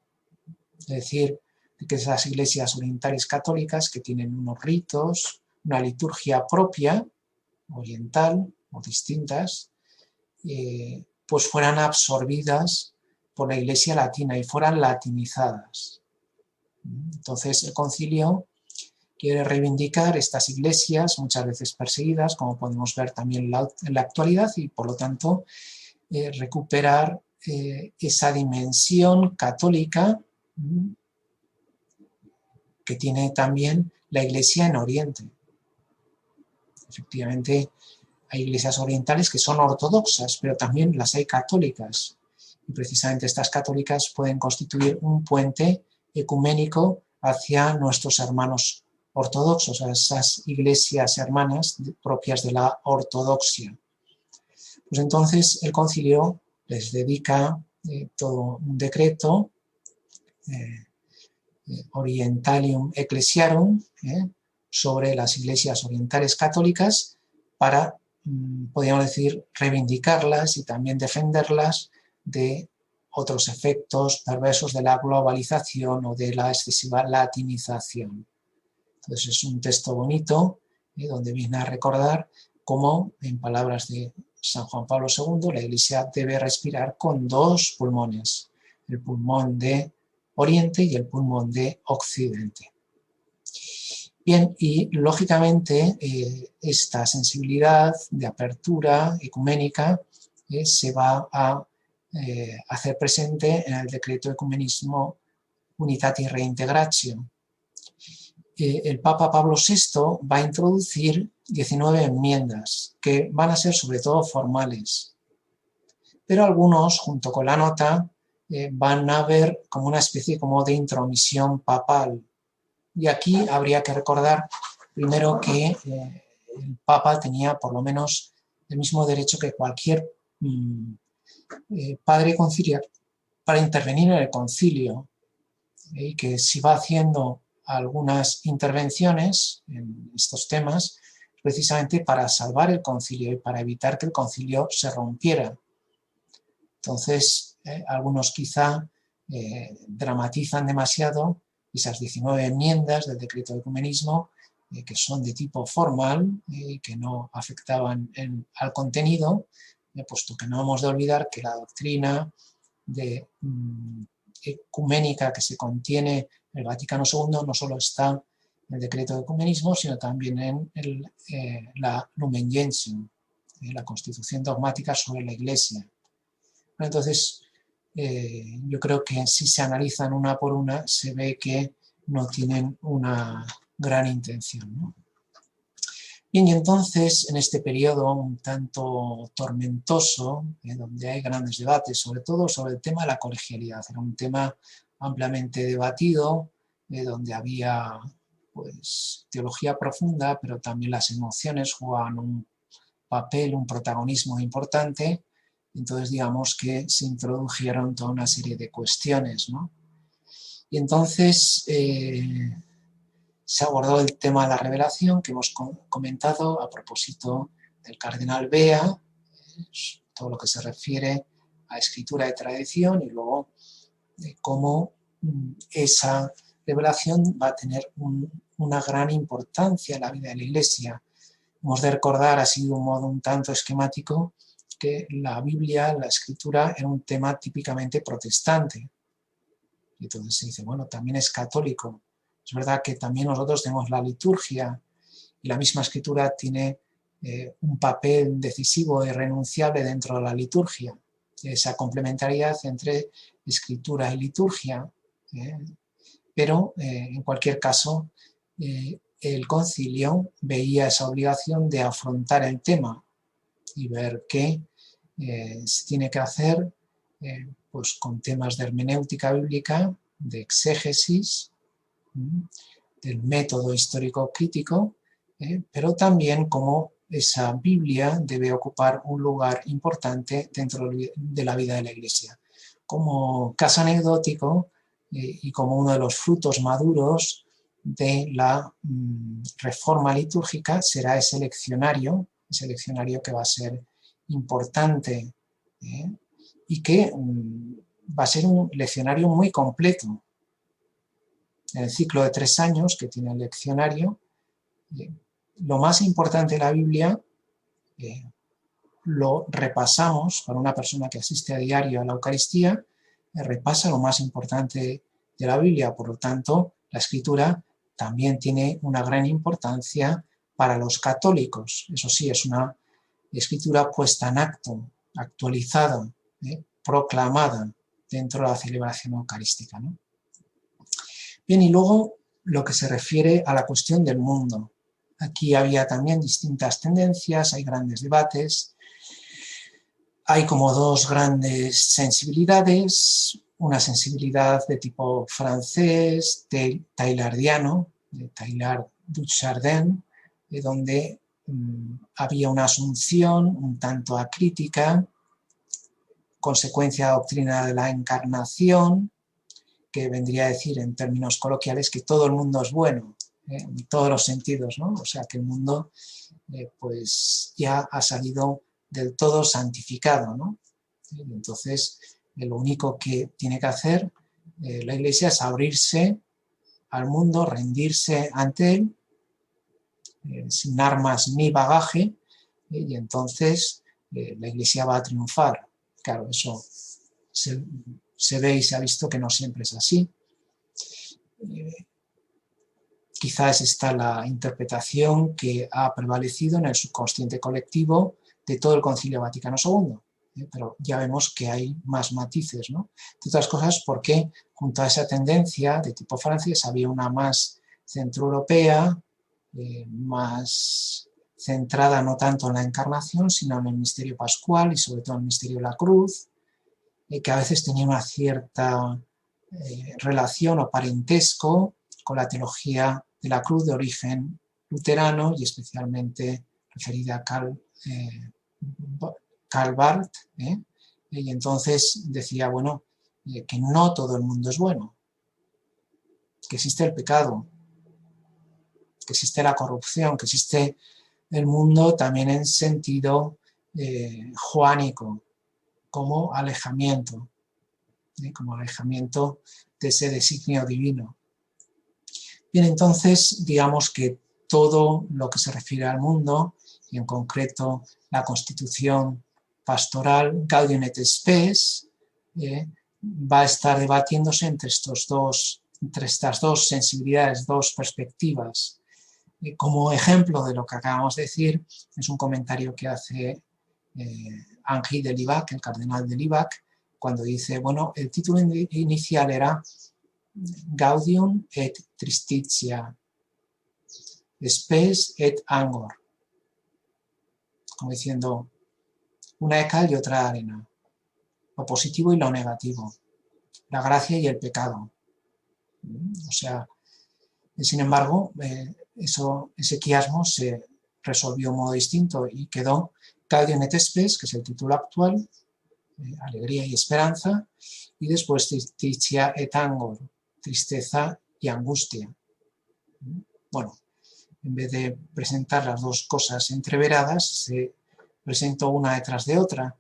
es decir, de que esas iglesias orientales católicas que tienen unos ritos, una liturgia propia, oriental o distintas, pues fueran absorbidas por la iglesia latina y fueran latinizadas. Entonces el concilio quiere reivindicar estas iglesias, muchas veces perseguidas, como podemos ver también en la actualidad, y por lo tanto recuperar esa dimensión católica que tiene también la iglesia en Oriente. Efectivamente, hay iglesias orientales que son ortodoxas, pero también las hay católicas. Y precisamente estas católicas pueden constituir un puente ecuménico hacia nuestros hermanos ortodoxos, a esas iglesias hermanas propias de la ortodoxia. Pues entonces el concilio les dedica todo un decreto, Orientalium Ecclesiarum, sobre las iglesias orientales católicas para, podríamos decir, reivindicarlas y también defenderlas de otros efectos perversos de la globalización o de la excesiva latinización. Entonces es un texto bonito, donde viene a recordar cómo, en palabras de San Juan Pablo II, la Iglesia debe respirar con dos pulmones, el pulmón de Oriente y el pulmón de Occidente. Bien, y lógicamente esta sensibilidad de apertura ecuménica se va a hacer presente en el decreto Ecumenismo Unitatis Reintegratio. El Papa Pablo VI va a introducir 19 enmiendas que van a ser sobre todo formales, pero algunos, junto con la nota, van a ver como una especie como de intromisión papal. Y aquí habría que recordar primero que el Papa tenía por lo menos el mismo derecho que cualquier padre conciliar para intervenir en el concilio, y que si va haciendo algunas intervenciones en estos temas precisamente para salvar el concilio y para evitar que el concilio se rompiera. Entonces, algunos quizá dramatizan demasiado esas 19 enmiendas del decreto de ecumenismo, que son de tipo formal y que no afectaban al contenido, puesto que no hemos de olvidar que la doctrina ecuménica que se contiene en el Vaticano II no solo está en el decreto de ecumenismo, sino también en la Lumen Gentium, la constitución dogmática sobre la Iglesia. Entonces, yo creo que si se analizan una por una, se ve que no tienen una gran intención, ¿no? Bien, y entonces, en este periodo un tanto tormentoso, donde hay grandes debates, sobre todo sobre el tema de la colegialidad, era un tema ampliamente debatido, donde había pues, teología profunda, pero también las emociones jugaban un papel, un protagonismo importante. Entonces, digamos que se introdujeron toda una serie de cuestiones, ¿no? Y entonces se abordó el tema de la revelación que hemos comentado a propósito del cardenal Bea, todo lo que se refiere a escritura y tradición, y luego cómo esa revelación va a tener una gran importancia en la vida de la Iglesia. Hemos de recordar, así de un modo un tanto esquemático, que la Biblia, la Escritura, era un tema típicamente protestante. Y entonces se dice, bueno, también es católico. Es verdad que también nosotros tenemos la liturgia y la misma Escritura tiene un papel decisivo e irrenunciable dentro de la liturgia. Esa complementariedad entre Escritura y liturgia. Pero, en cualquier caso, el concilio veía esa obligación de afrontar el tema y ver qué se tiene que hacer pues con temas de hermenéutica bíblica, de exégesis, del método histórico crítico, pero también cómo esa Biblia debe ocupar un lugar importante dentro de la vida de la Iglesia. Como caso anecdótico y como uno de los frutos maduros de la reforma litúrgica será ese leccionario que va a ser importante y que va a ser un leccionario muy completo. En el ciclo de 3 años que tiene el leccionario, lo más importante de la Biblia lo repasamos para una persona que asiste a diario a la Eucaristía, repasa lo más importante de la Biblia, por lo tanto, la Escritura también tiene una gran importancia para los católicos. Eso sí, es una Escritura puesta en acto, actualizada, proclamada dentro de la celebración eucarística, ¿no? Bien, y luego lo que se refiere a la cuestión del mundo. Aquí había también distintas tendencias, hay grandes debates, hay como dos grandes sensibilidades, una sensibilidad de tipo francés, tailardiano, de Taillard du Chardin, donde había una asunción un tanto acrítica, consecuencia de la doctrina de la encarnación, que vendría a decir en términos coloquiales que todo el mundo es bueno, en todos los sentidos, ¿no? O sea, que el mundo pues ya ha salido del todo santificado, ¿no? Entonces, lo único que tiene que hacer la Iglesia es abrirse al mundo, rendirse ante él, sin armas ni bagaje, y entonces la Iglesia va a triunfar. Claro, eso se ve y se ha visto que no siempre es así. Quizás está la interpretación que ha prevalecido en el subconsciente colectivo de todo el Concilio Vaticano II, pero ya vemos que hay más matices, ¿no? De otras cosas, porque junto a esa tendencia de tipo francés había una más centroeuropea, más centrada no tanto en la encarnación, sino en el misterio pascual y sobre todo en el misterio de la cruz, que a veces tenía una cierta relación o parentesco con la teología de la cruz de origen luterano y especialmente referida a Karl Barth, y entonces decía, bueno, que no todo el mundo es bueno, que existe el pecado, que existe la corrupción, que existe el mundo también en sentido joánico, como alejamiento de ese designio divino. Bien, entonces, digamos que todo lo que se refiere al mundo, y en concreto la constitución pastoral Gaudium et Spes, va a estar debatiéndose entre estas dos sensibilidades, dos perspectivas. Como ejemplo de lo que acabamos de decir, es un comentario que hace Henri de Libac, el cardenal de Libac, cuando dice, bueno, el título inicial era Gaudium et Tristitia, Spes et Angor, como diciendo una de cal y otra de arena, lo positivo y lo negativo, la gracia y el pecado. O sea, sin embargo, ese quiasmo se resolvió de un modo distinto y quedó Gaudium et Spes, que es el título actual, alegría y esperanza, y después Tristitia et Angor, tristeza y angustia. Bueno, en vez de presentar las dos cosas entreveradas, se presentó una detrás de otra.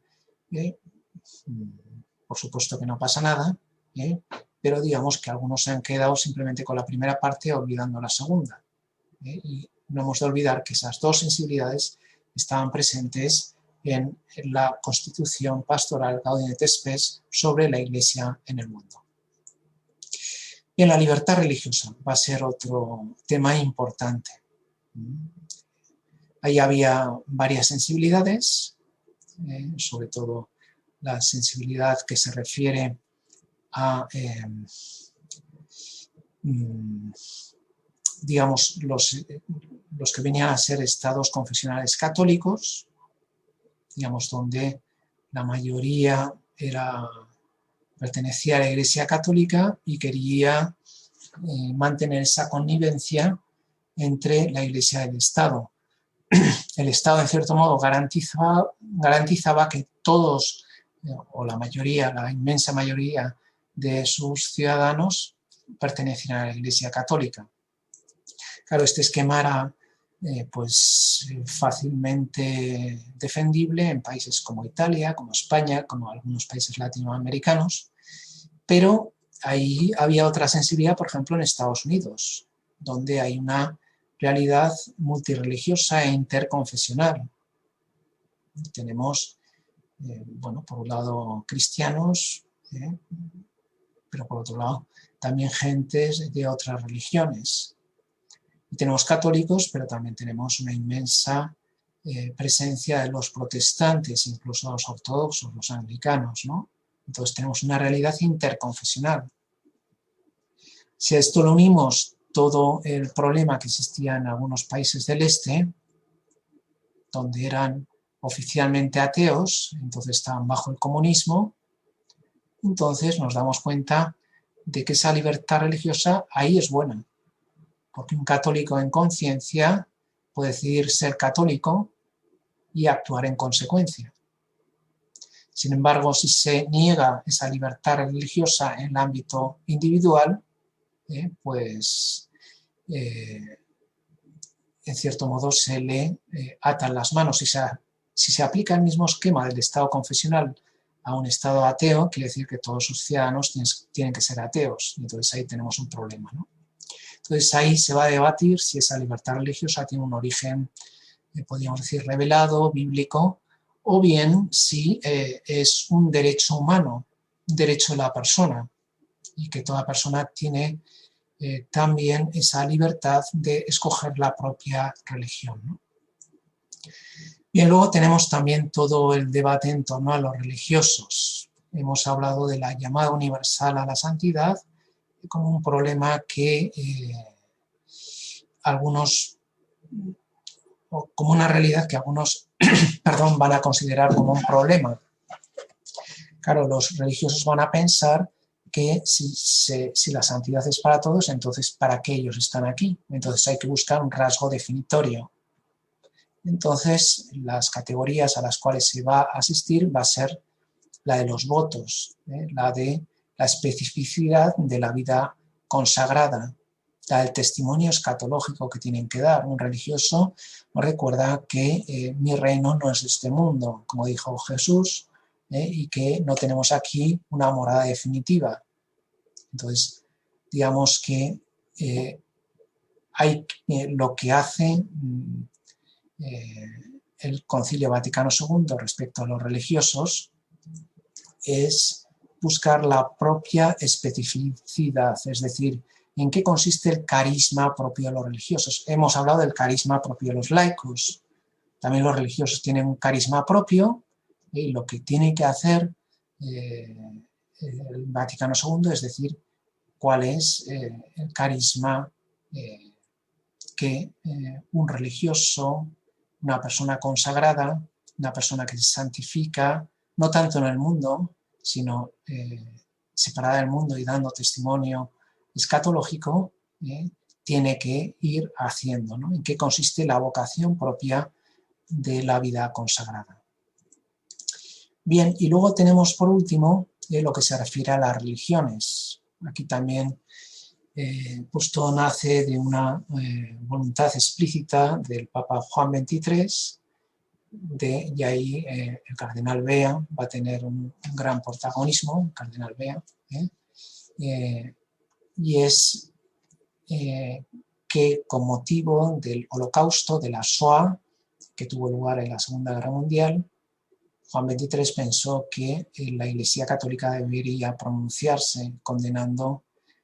Por supuesto que no pasa nada, pero digamos que algunos se han quedado simplemente con la primera parte olvidando la segunda. Y no hemos de olvidar que esas dos sensibilidades estaban presentes en la Constitución Pastoral Gaudium et Spes sobre la Iglesia en el mundo. Bien, la libertad religiosa va a ser otro tema importante. Ahí había varias sensibilidades, sobre todo la sensibilidad que se refiere a, digamos, los que venían a ser estados confesionales católicos, digamos, donde la mayoría pertenecía a la Iglesia Católica y quería mantener esa connivencia entre la Iglesia y el Estado. El Estado, en cierto modo, garantizaba que todos, o la mayoría, la inmensa mayoría de sus ciudadanos pertenecían a la Iglesia Católica. Claro, este esquema era pues fácilmente defendible en países como Italia, como España, como algunos países latinoamericanos, pero ahí había otra sensibilidad, por ejemplo, en Estados Unidos, donde hay una realidad multirreligiosa e interconfesional. Tenemos, bueno, por un lado cristianos, pero por otro lado también gentes de otras religiones. Y tenemos católicos, pero también tenemos una inmensa presencia de los protestantes, incluso los ortodoxos, los anglicanos, ¿no? Entonces tenemos una realidad interconfesional. Si a esto lo unimos todo el problema que existía en algunos países del este, donde eran oficialmente ateos, entonces estaban bajo el comunismo, entonces nos damos cuenta de que esa libertad religiosa ahí es buena, porque un católico en conciencia puede decidir ser católico y actuar en consecuencia. Sin embargo, si se niega esa libertad religiosa en el ámbito individual, pues en cierto modo se le atan las manos. Si se aplica el mismo esquema del Estado confesional a un Estado ateo, quiere decir que todos sus ciudadanos tienen que ser ateos. Entonces ahí tenemos un problema, ¿no? Entonces ahí se va a debatir si esa libertad religiosa tiene un origen, podríamos decir, revelado, bíblico, o bien si es un derecho humano, un derecho de la persona, y que toda persona tiene también esa libertad de escoger la propia religión, ¿no? Bien, luego tenemos también todo el debate en torno a los religiosos. Hemos hablado de la llamada universal a la santidad como un problema que algunos, o como una realidad que algunos perdón, van a considerar como un problema. Claro, los religiosos van a pensar que si la santidad es para todos, entonces ¿para qué ellos están aquí? Entonces hay que buscar un rasgo definitorio. Entonces las categorías a las cuales se va a asistir va a ser la de los votos, la de la especificidad de la vida consagrada, la del testimonio escatológico que tienen que dar. Un religioso nos recuerda que mi reino no es de este mundo, como dijo Jesús, y que no tenemos aquí una morada definitiva. Entonces, digamos que hay lo que hace el Concilio Vaticano II respecto a los religiosos es buscar la propia especificidad, es decir, en qué consiste el carisma propio de los religiosos. Hemos hablado del carisma propio de los laicos. También los religiosos tienen un carisma propio y lo que tiene que hacer el Vaticano II es decir cuál es el carisma que un religioso, una persona consagrada, una persona que se santifica, no tanto en el mundo, sino separada del mundo y dando testimonio escatológico, tiene que ir haciendo, ¿no? En qué consiste la vocación propia de la vida consagrada. Bien, y luego tenemos por último lo que se refiere a las religiones. Aquí también pues todo nace de una voluntad explícita del Papa Juan XXIII, y ahí el cardenal Bea va a tener un gran protagonismo, el cardenal Bea, y es que con motivo del holocausto, de la Shoah, que tuvo lugar en la Segunda Guerra Mundial, Juan XXIII pensó que la Iglesia Católica debería pronunciarse condenando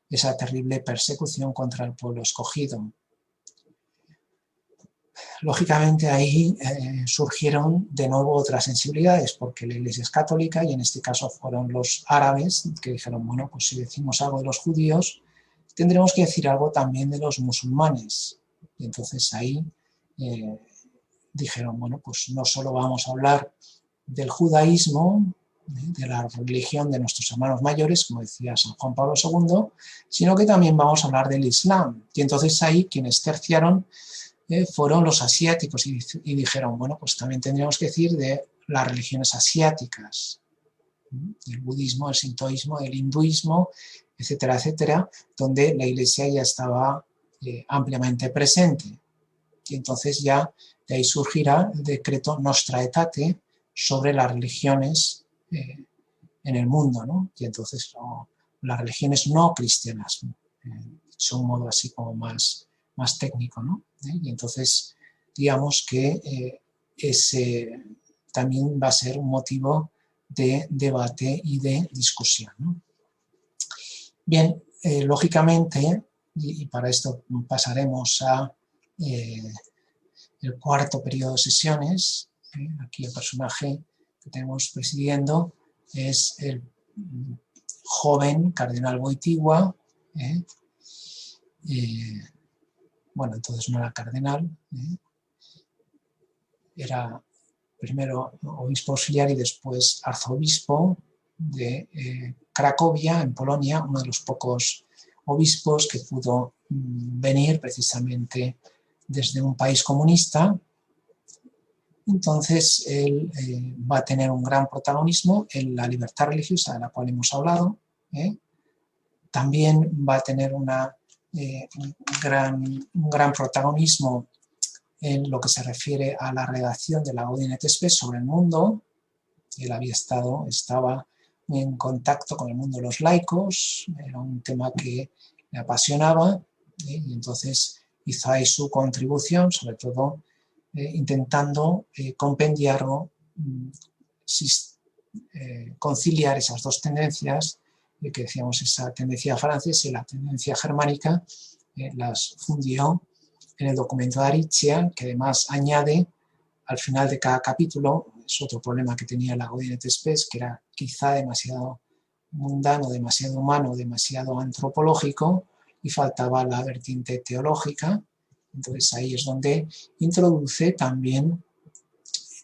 esa terrible persecución contra el pueblo escogido. Lógicamente ahí surgieron de nuevo otras sensibilidades, porque la Iglesia es católica y en este caso fueron los árabes que dijeron, bueno, pues si decimos algo de los judíos, tendremos que decir algo también de los musulmanes. Y entonces ahí dijeron, bueno, pues no solo vamos a hablar del judaísmo, de la religión de nuestros hermanos mayores, como decía San Juan Pablo II, sino que también vamos a hablar del Islam. Y entonces ahí quienes terciaron fueron los asiáticos y dijeron, bueno, pues también tendríamos que decir de las religiones asiáticas, el budismo, el sintoísmo, el hinduismo, etcétera, etcétera, donde la Iglesia ya estaba ampliamente presente. Y entonces ya de ahí surgirá el decreto Nostra Aetate sobre las religiones en el mundo, ¿no? Y entonces las religiones no cristianas, son un modo así como más técnico, ¿no? Y entonces digamos que ese también va a ser un motivo de debate y de discusión, ¿no? Bien, lógicamente, y para esto pasaremos a el cuarto periodo de sesiones, aquí el personaje que tenemos presidiendo es el joven cardenal Wojtyła, bueno, entonces no era cardenal, era primero obispo auxiliar y después arzobispo de Cracovia, en Polonia, uno de los pocos obispos que pudo venir precisamente desde un país comunista. Entonces él va a tener un gran protagonismo en la libertad religiosa de la cual hemos hablado. También va a tener un gran protagonismo en lo que se refiere a la redacción de la Gaudium et Spes sobre el mundo. Él estaba en contacto con el mundo de los laicos, era un tema que le apasionaba, y entonces hizo ahí su contribución, sobre todo intentando compendiar o conciliar esas dos tendencias, que decíamos, esa tendencia francesa y la tendencia germánica, las fundió en el documento de Aritzia, que además añade al final de cada capítulo, es otro problema que tenía la Gaudium et Spes, que era quizá demasiado mundano, demasiado humano, demasiado antropológico, y faltaba la vertiente teológica. Entonces ahí es donde introduce también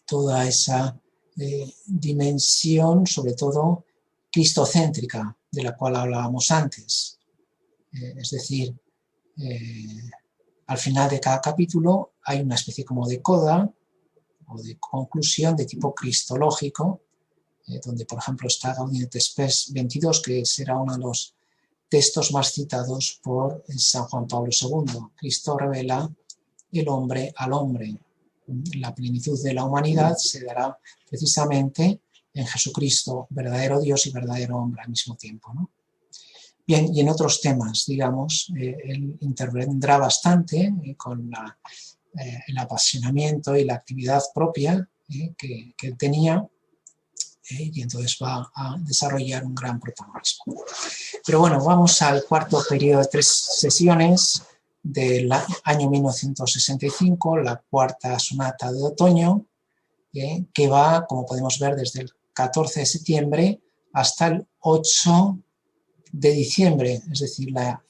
toda esa dimensión, sobre todo cristocéntrica, de la cual hablábamos antes. Es decir, al final de cada capítulo hay una especie como de coda o de conclusión de tipo cristológico, donde por ejemplo está Gaudium et Spes 22, que será uno de los textos más citados por San Juan Pablo II. Cristo revela el hombre al hombre. La plenitud de la humanidad se dará precisamente en Jesucristo, verdadero Dios y verdadero hombre al mismo tiempo, ¿no? Bien, y en otros temas, digamos, él intervendrá bastante con el apasionamiento y la actividad propia que él tenía, y entonces va a desarrollar un gran protagonismo. Pero bueno, vamos al cuarto periodo de 3 sesiones del año 1965, la cuarta sonata de otoño, que va, como podemos ver, desde el 14 de septiembre hasta el 8 de diciembre, es decir, la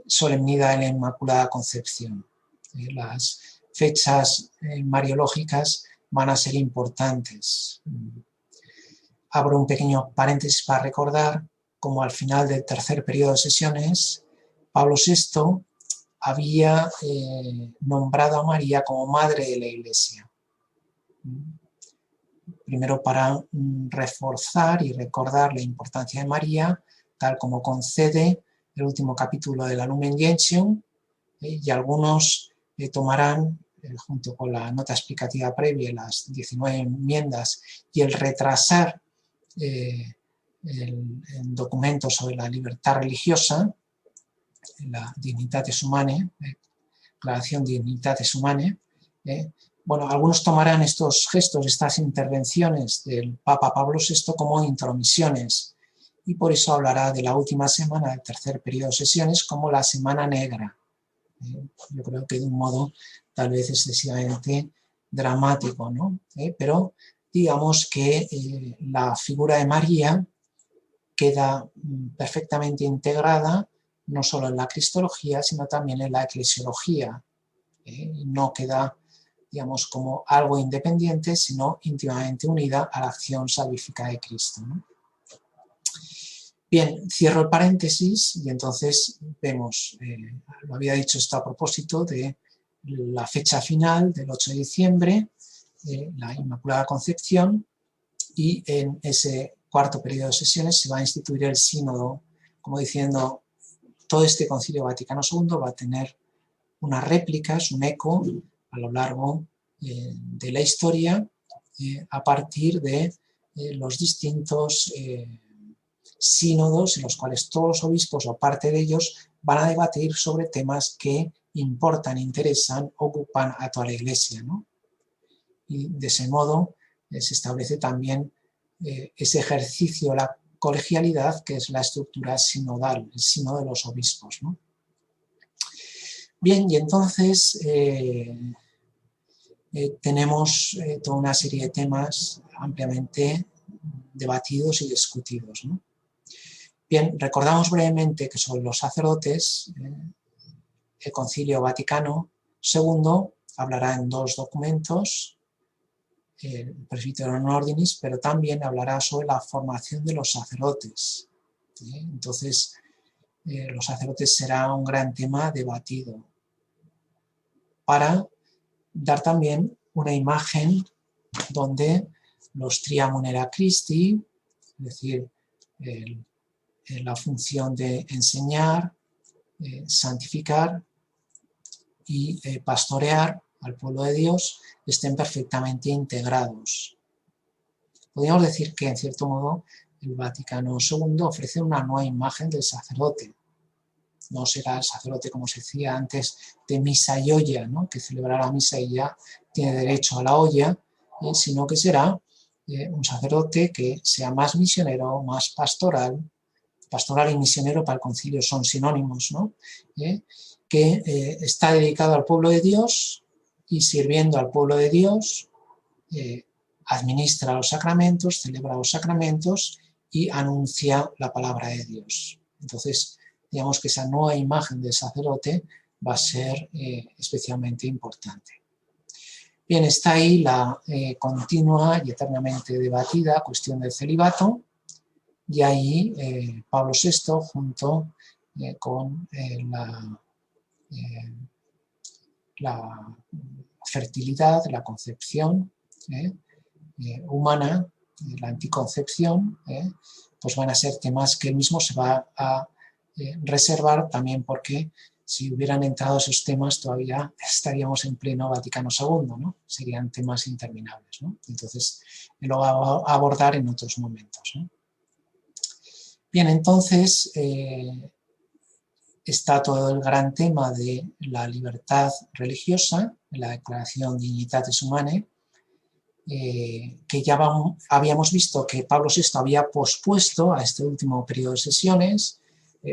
solemnidad de la Inmaculada Concepción. Las fechas mariológicas van a ser importantes. Abro un pequeño paréntesis para recordar cómo al final del tercer periodo de sesiones, Pablo VI había nombrado a María como madre de la Iglesia. Primero para reforzar y recordar la importancia de María, tal como concede el último capítulo de la Lumen Gentium, y algunos tomarán, junto con la nota explicativa previa, las 19 enmiendas y el retrasar el documento sobre la libertad religiosa, la Dignitatis Humanae, Declaración Dignitatis Humanae. Bueno, algunos tomarán estos gestos, estas intervenciones del Papa Pablo VI como intromisiones, y por eso hablará de la última semana del tercer periodo de sesiones como la Semana Negra. Yo creo que de un modo tal vez excesivamente dramático, ¿no? Pero digamos que la figura de María queda perfectamente integrada no solo en la cristología, sino también en la eclesiología. No queda, digamos, como algo independiente, sino íntimamente unida a la acción salvífica de Cristo, ¿no? Bien, cierro el paréntesis y entonces vemos, lo había dicho esto a propósito de la fecha final del 8 de diciembre, la Inmaculada Concepción, y en ese cuarto periodo de sesiones se va a instituir el sínodo, como diciendo, todo este Concilio Vaticano II va a tener unas réplicas, un eco a lo largo de la historia a partir de los distintos sínodos en los cuales todos los obispos o parte de ellos van a debatir sobre temas que importan, interesan, ocupan a toda la Iglesia, ¿no? Y de ese modo se establece también ese ejercicio, la colegialidad, que es la estructura sinodal, el sínodo de los obispos, ¿no? Bien, y entonces tenemos toda una serie de temas ampliamente debatidos y discutidos, ¿no? Bien, recordamos brevemente que sobre los sacerdotes, el Concilio Vaticano II hablará en dos documentos, el Presbyterorum Ordinis, pero también hablará sobre la formación de los sacerdotes. Entonces, los sacerdotes será un gran tema debatido para dar también una imagen donde los Tria Munera Christi, es decir, la función de enseñar, santificar y pastorear al pueblo de Dios, estén perfectamente integrados. Podríamos decir que, en cierto modo, el Vaticano II ofrece una nueva imagen del sacerdote. No será el sacerdote, como se decía antes, de misa y olla, ¿no? Que celebrará la misa y ya tiene derecho a la olla, sino que será un sacerdote que sea más misionero, más pastoral. Pastoral y misionero para el concilio son sinónimos, ¿no? Que está dedicado al pueblo de Dios y sirviendo al pueblo de Dios, administra los sacramentos, celebra los sacramentos y anuncia la palabra de Dios. Entonces, digamos que esa nueva imagen del sacerdote va a ser especialmente importante. Bien, está ahí la continua y eternamente debatida cuestión del celibato, y ahí Pablo VI, junto con la fertilidad, la concepción humana, la anticoncepción, pues van a ser temas que él mismo se va a reservar, también porque si hubieran entrado esos temas todavía estaríamos en pleno Vaticano II, ¿no? Serían temas interminables, ¿no? Entonces, él lo va a abordar en otros momentos, ¿no? Bien, entonces está todo el gran tema de la libertad religiosa, la Declaración Dignitatis Humanae, que ya habíamos visto que Pablo VI había pospuesto a este último periodo de sesiones,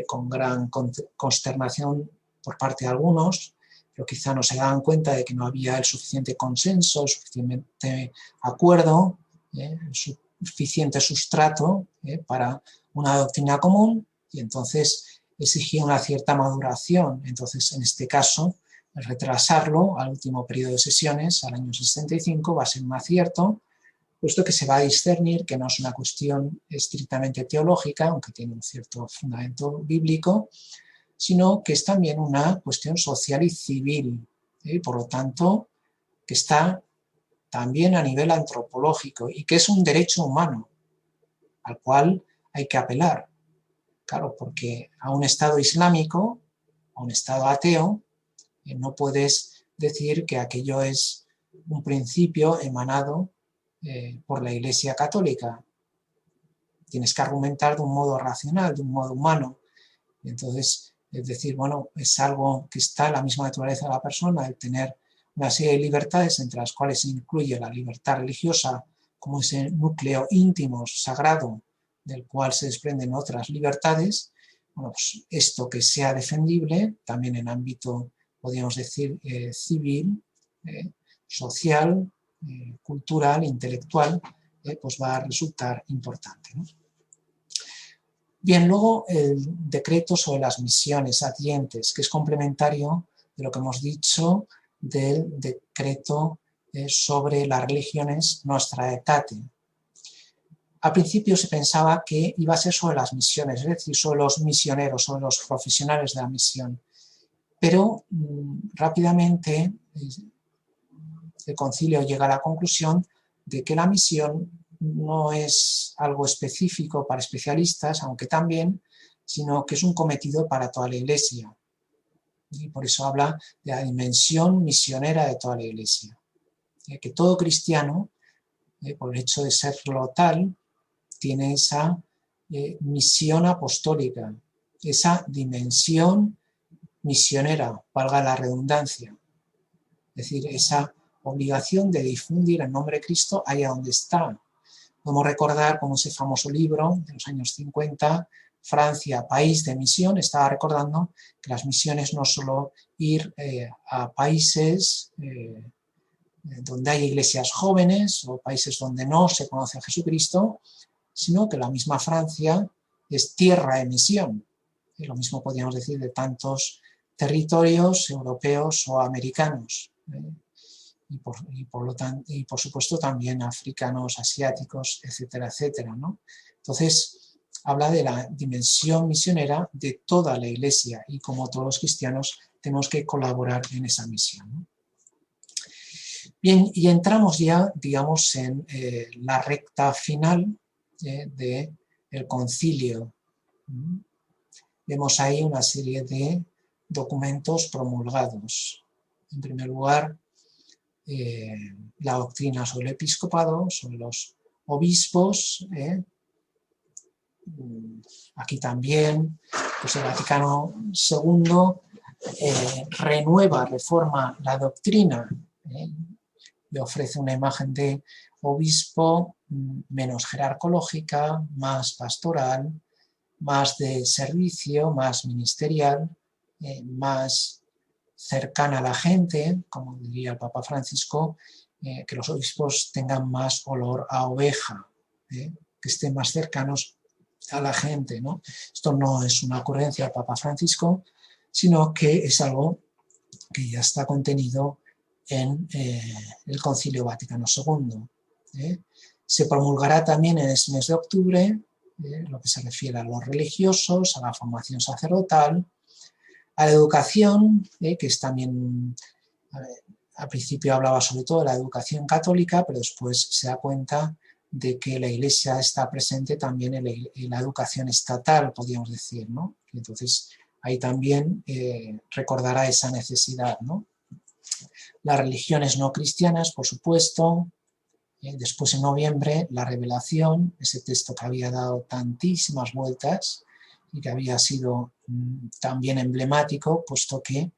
con gran consternación por parte de algunos, pero quizá no se daban cuenta de que no había el suficiente consenso, el suficiente acuerdo, el suficiente sustrato para una doctrina común, y entonces exigía una cierta maduración. Entonces, en este caso, retrasarlo al último periodo de sesiones, al año 65, va a ser un acierto, puesto que se va a discernir que no es una cuestión estrictamente teológica, aunque tiene un cierto fundamento bíblico, sino que es también una cuestión social y civil, y por lo tanto, que está también a nivel antropológico y que es un derecho humano al cual hay que apelar. Claro, porque a un Estado islámico, a un Estado ateo, no puedes decir que aquello es un principio emanado por la Iglesia Católica. tienes que argumentar de un modo racional, de un modo humano. Entonces, es decir, bueno, es algo que está en la misma naturaleza de la persona, el tener una serie de libertades entre las cuales se incluye la libertad religiosa como ese núcleo íntimo, sagrado, del cual se desprenden otras libertades. Bueno, pues esto que sea defendible, también en ámbito, podríamos decir, civil, social, cultural, intelectual, pues va a resultar importante, ¿no? Bien, luego el decreto sobre las misiones adientes, que es complementario de lo que hemos dicho del decreto sobre las religiones Nostra Aetate. Al principio se pensaba que iba a ser sobre las misiones, es decir, sobre los misioneros, sobre los profesionales de la misión. Pero rápidamente el concilio llega a la conclusión de que la misión no es algo específico para especialistas, aunque también, sino que es un cometido para toda la Iglesia. Y por eso habla de la dimensión misionera de toda la Iglesia. Que todo cristiano, por el hecho de serlo tal, tiene esa misión apostólica, esa dimensión misionera, valga la redundancia. Es decir, esa obligación de difundir el nombre de Cristo allá donde está. Podemos recordar como ese famoso libro de los años 50, Francia, país de misión, estaba recordando que las misiones no solo ir a países donde hay iglesias jóvenes o países donde no se conoce a Jesucristo, sino que la misma Francia es tierra de misión. Y lo mismo podríamos decir de tantos territorios europeos o americanos. Y por supuesto también africanos, asiáticos, etcétera, etcétera, ¿no? Entonces, habla de la dimensión misionera de toda la Iglesia y como todos los cristianos tenemos que colaborar en esa misión, ¿no? Bien, y entramos ya, digamos, en la recta final del concilio. Vemos ahí una serie de documentos promulgados. En primer lugar, la doctrina sobre el episcopado, sobre los obispos. Aquí también, pues el Vaticano II renueva, reforma la doctrina. Le ofrece una imagen de obispo menos jerarcológica, más pastoral, más de servicio, más ministerial, más cercana a la gente, como diría el Papa Francisco, que los obispos tengan más olor a oveja, que estén más cercanos a la gente, ¿no? Esto no es una ocurrencia del Papa Francisco, sino que es algo que ya está contenido en el Concilio Vaticano II. Se promulgará también en este mes de octubre lo que se refiere a los religiosos, a la formación sacerdotal, a la educación, que es también, al principio hablaba sobre todo de la educación católica, pero después se da cuenta de que la Iglesia está presente también en la educación estatal, podríamos decir, ¿no? Entonces, ahí también recordará esa necesidad, ¿no? Las religiones no cristianas, por supuesto. Después, en noviembre, la Revelación, ese texto que había dado tantísimas vueltas y que había sido también emblemático, puesto que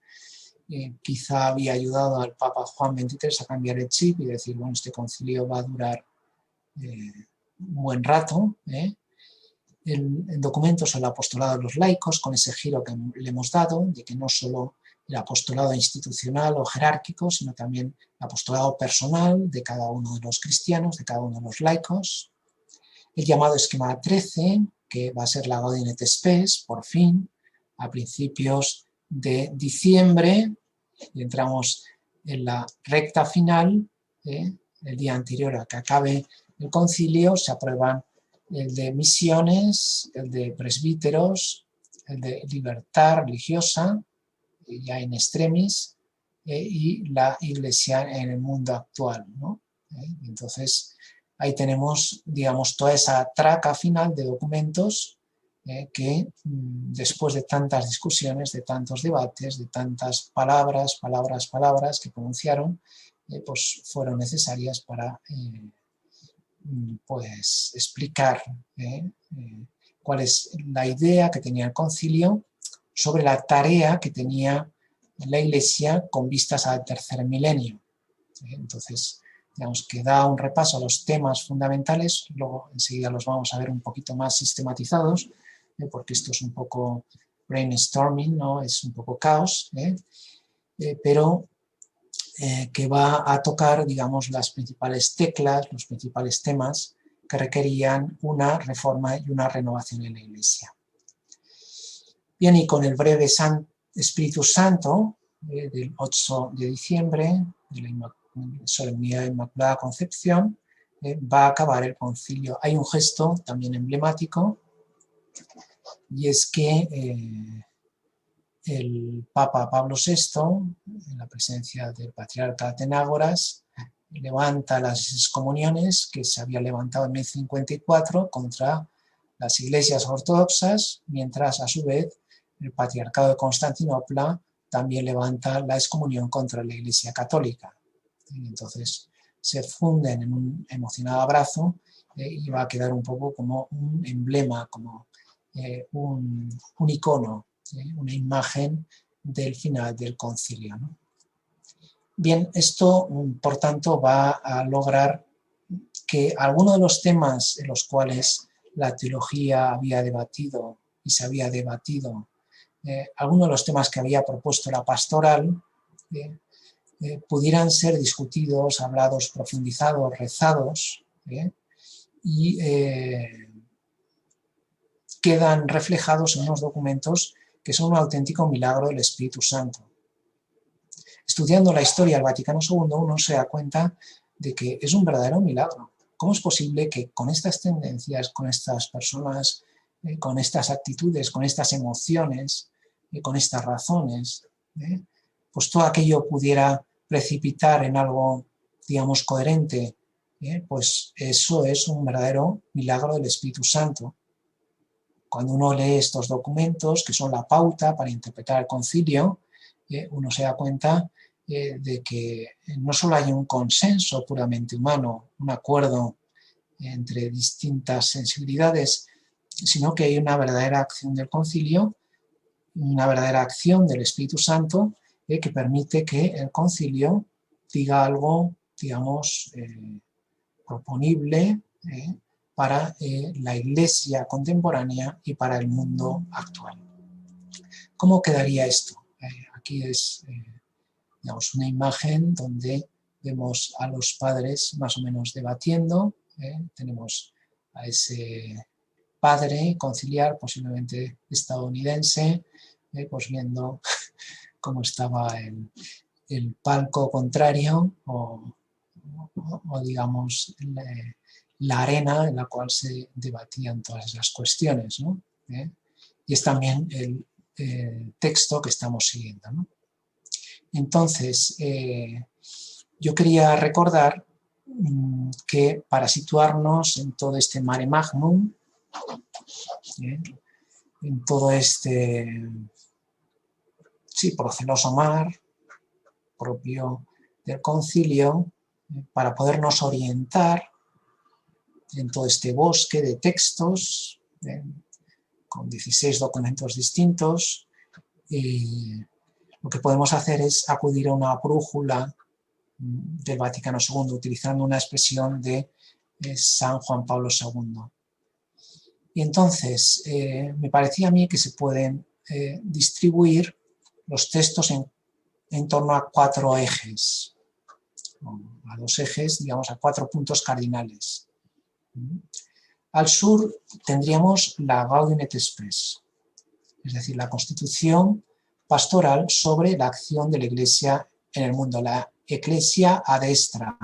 quizá había ayudado al Papa Juan XXIII a cambiar el chip y decir, bueno, este concilio va a durar un buen rato. El documento sobre el apostolado de los laicos, con ese giro que le hemos dado, de que no solo el apostolado institucional o jerárquico, sino también el apostolado personal de cada uno de los cristianos, de cada uno de los laicos. El llamado esquema 13, que va a ser la Gaudium et Spes, por fin, a principios de diciembre, y entramos en la recta final, el día anterior a que acabe el concilio, se aprueban el de misiones, el de presbíteros, el de libertad religiosa, ya in extremis, y la Iglesia en el mundo actual, ¿no? Entonces, ahí tenemos, digamos, toda esa traca final de documentos que después de tantas discusiones, de tantos debates, de tantas palabras que pronunciaron, pues fueron necesarias para pues explicar cuál es la idea que tenía el concilio sobre la tarea que tenía la Iglesia con vistas al tercer milenio. Entonces, digamos que da un repaso a los temas fundamentales, luego enseguida los vamos a ver un poquito más sistematizados, porque esto es un poco brainstorming, ¿no? Es un poco caos, pero que va a tocar, digamos, las principales teclas, los principales temas que requerían una reforma y una renovación en la Iglesia. Bien, y con el breve Espíritu Santo del 8 de diciembre, de la Solemnidad de Inmaculada Concepción, va a acabar el concilio. Hay un gesto también emblemático, y es que el Papa Pablo VI, en la presencia del patriarca Atenágoras, levanta las excomuniones que se había levantado en 1054 contra las iglesias ortodoxas, mientras a su vez el patriarcado de Constantinopla también levanta la excomunión contra la Iglesia católica. Entonces se funden en un emocionado abrazo y va a quedar un poco como un emblema, como un icono, una imagen del final del concilio, ¿no? Bien, esto por tanto va a lograr que algunos de los temas en los cuales la teología había debatido y se había debatido, algunos de los temas que había propuesto la pastoral, pudieran ser discutidos, hablados, profundizados, rezados, y quedan reflejados en unos documentos que son un auténtico milagro del Espíritu Santo. Estudiando la historia del Vaticano II, uno se da cuenta de que es un verdadero milagro. ¿Cómo es posible que con estas tendencias, con estas personas, con estas actitudes, con estas emociones, con estas razones, pues todo aquello pudiera precipitar en algo, digamos, coherente? Pues eso es un verdadero milagro del Espíritu Santo. Cuando uno lee estos documentos, que son la pauta para interpretar el concilio, uno se da cuenta de que no solo hay un consenso puramente humano, un acuerdo entre distintas sensibilidades, sino que hay una verdadera acción del concilio, una verdadera acción del Espíritu Santo que permite que el concilio diga algo, digamos, proponible para la Iglesia contemporánea y para el mundo actual. ¿Cómo quedaría esto? Aquí es digamos, una imagen donde vemos a los padres más o menos debatiendo. Tenemos a ese padre conciliar, posiblemente estadounidense, pues viendo cómo estaba el palco contrario o digamos, la arena en la cual se debatían todas esas cuestiones, ¿no? Y es también el texto que estamos siguiendo, ¿no? Entonces, yo quería recordar que para situarnos en todo este mare magnum, en todo este proceloso mar propio del concilio, para podernos orientar en todo este bosque de textos, con 16 documentos distintos, lo que podemos hacer es acudir a una brújula del Vaticano II, utilizando una expresión de San Juan Pablo II. Y entonces, me parecía a mí que se pueden distribuir los textos en torno a 4 ejes, a 2 ejes, digamos, a 4 puntos cardinales. Al sur tendríamos la Gaudium et Spes, es decir, la constitución pastoral sobre la acción de la Iglesia en el mundo, la Ecclesia ad Extra,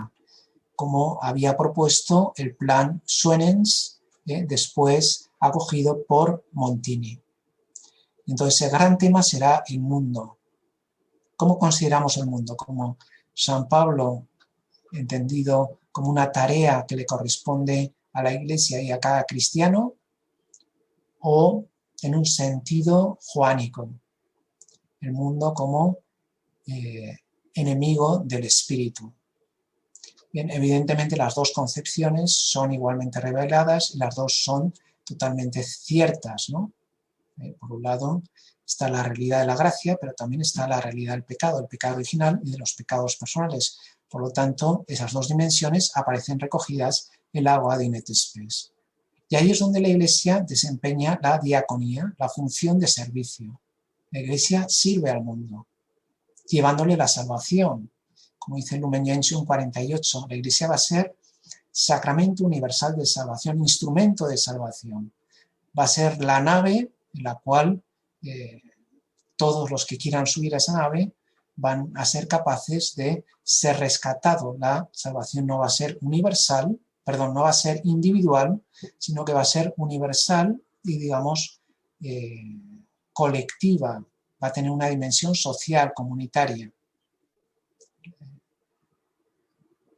como había propuesto el plan Suenens, después acogido por Montini. Entonces el gran tema será el mundo. ¿Cómo consideramos el mundo? Como San Pablo, entendido como una tarea que le corresponde a la Iglesia y a cada cristiano, o en un sentido joánico, el mundo como enemigo del espíritu. Bien, evidentemente las dos concepciones son igualmente reveladas y las dos son totalmente ciertas, ¿no? Por un lado está la realidad de la gracia, pero también está la realidad del pecado, el pecado original y de los pecados personales. Por lo tanto, esas dos dimensiones aparecen recogidas en la Gaudium et Spes. Y ahí es donde la Iglesia desempeña la diaconía, la función de servicio. La Iglesia sirve al mundo, llevándole la salvación. Como dice el Lumen Gentium 48, la Iglesia va a ser sacramento universal de salvación, instrumento de salvación. Va a ser la nave en la cual todos los que quieran subir a esa nave van a ser capaces de ser rescatados. La salvación no va a ser universal, perdón, no va a ser individual, sino que va a ser universal y, digamos, colectiva. Va a tener una dimensión social, comunitaria.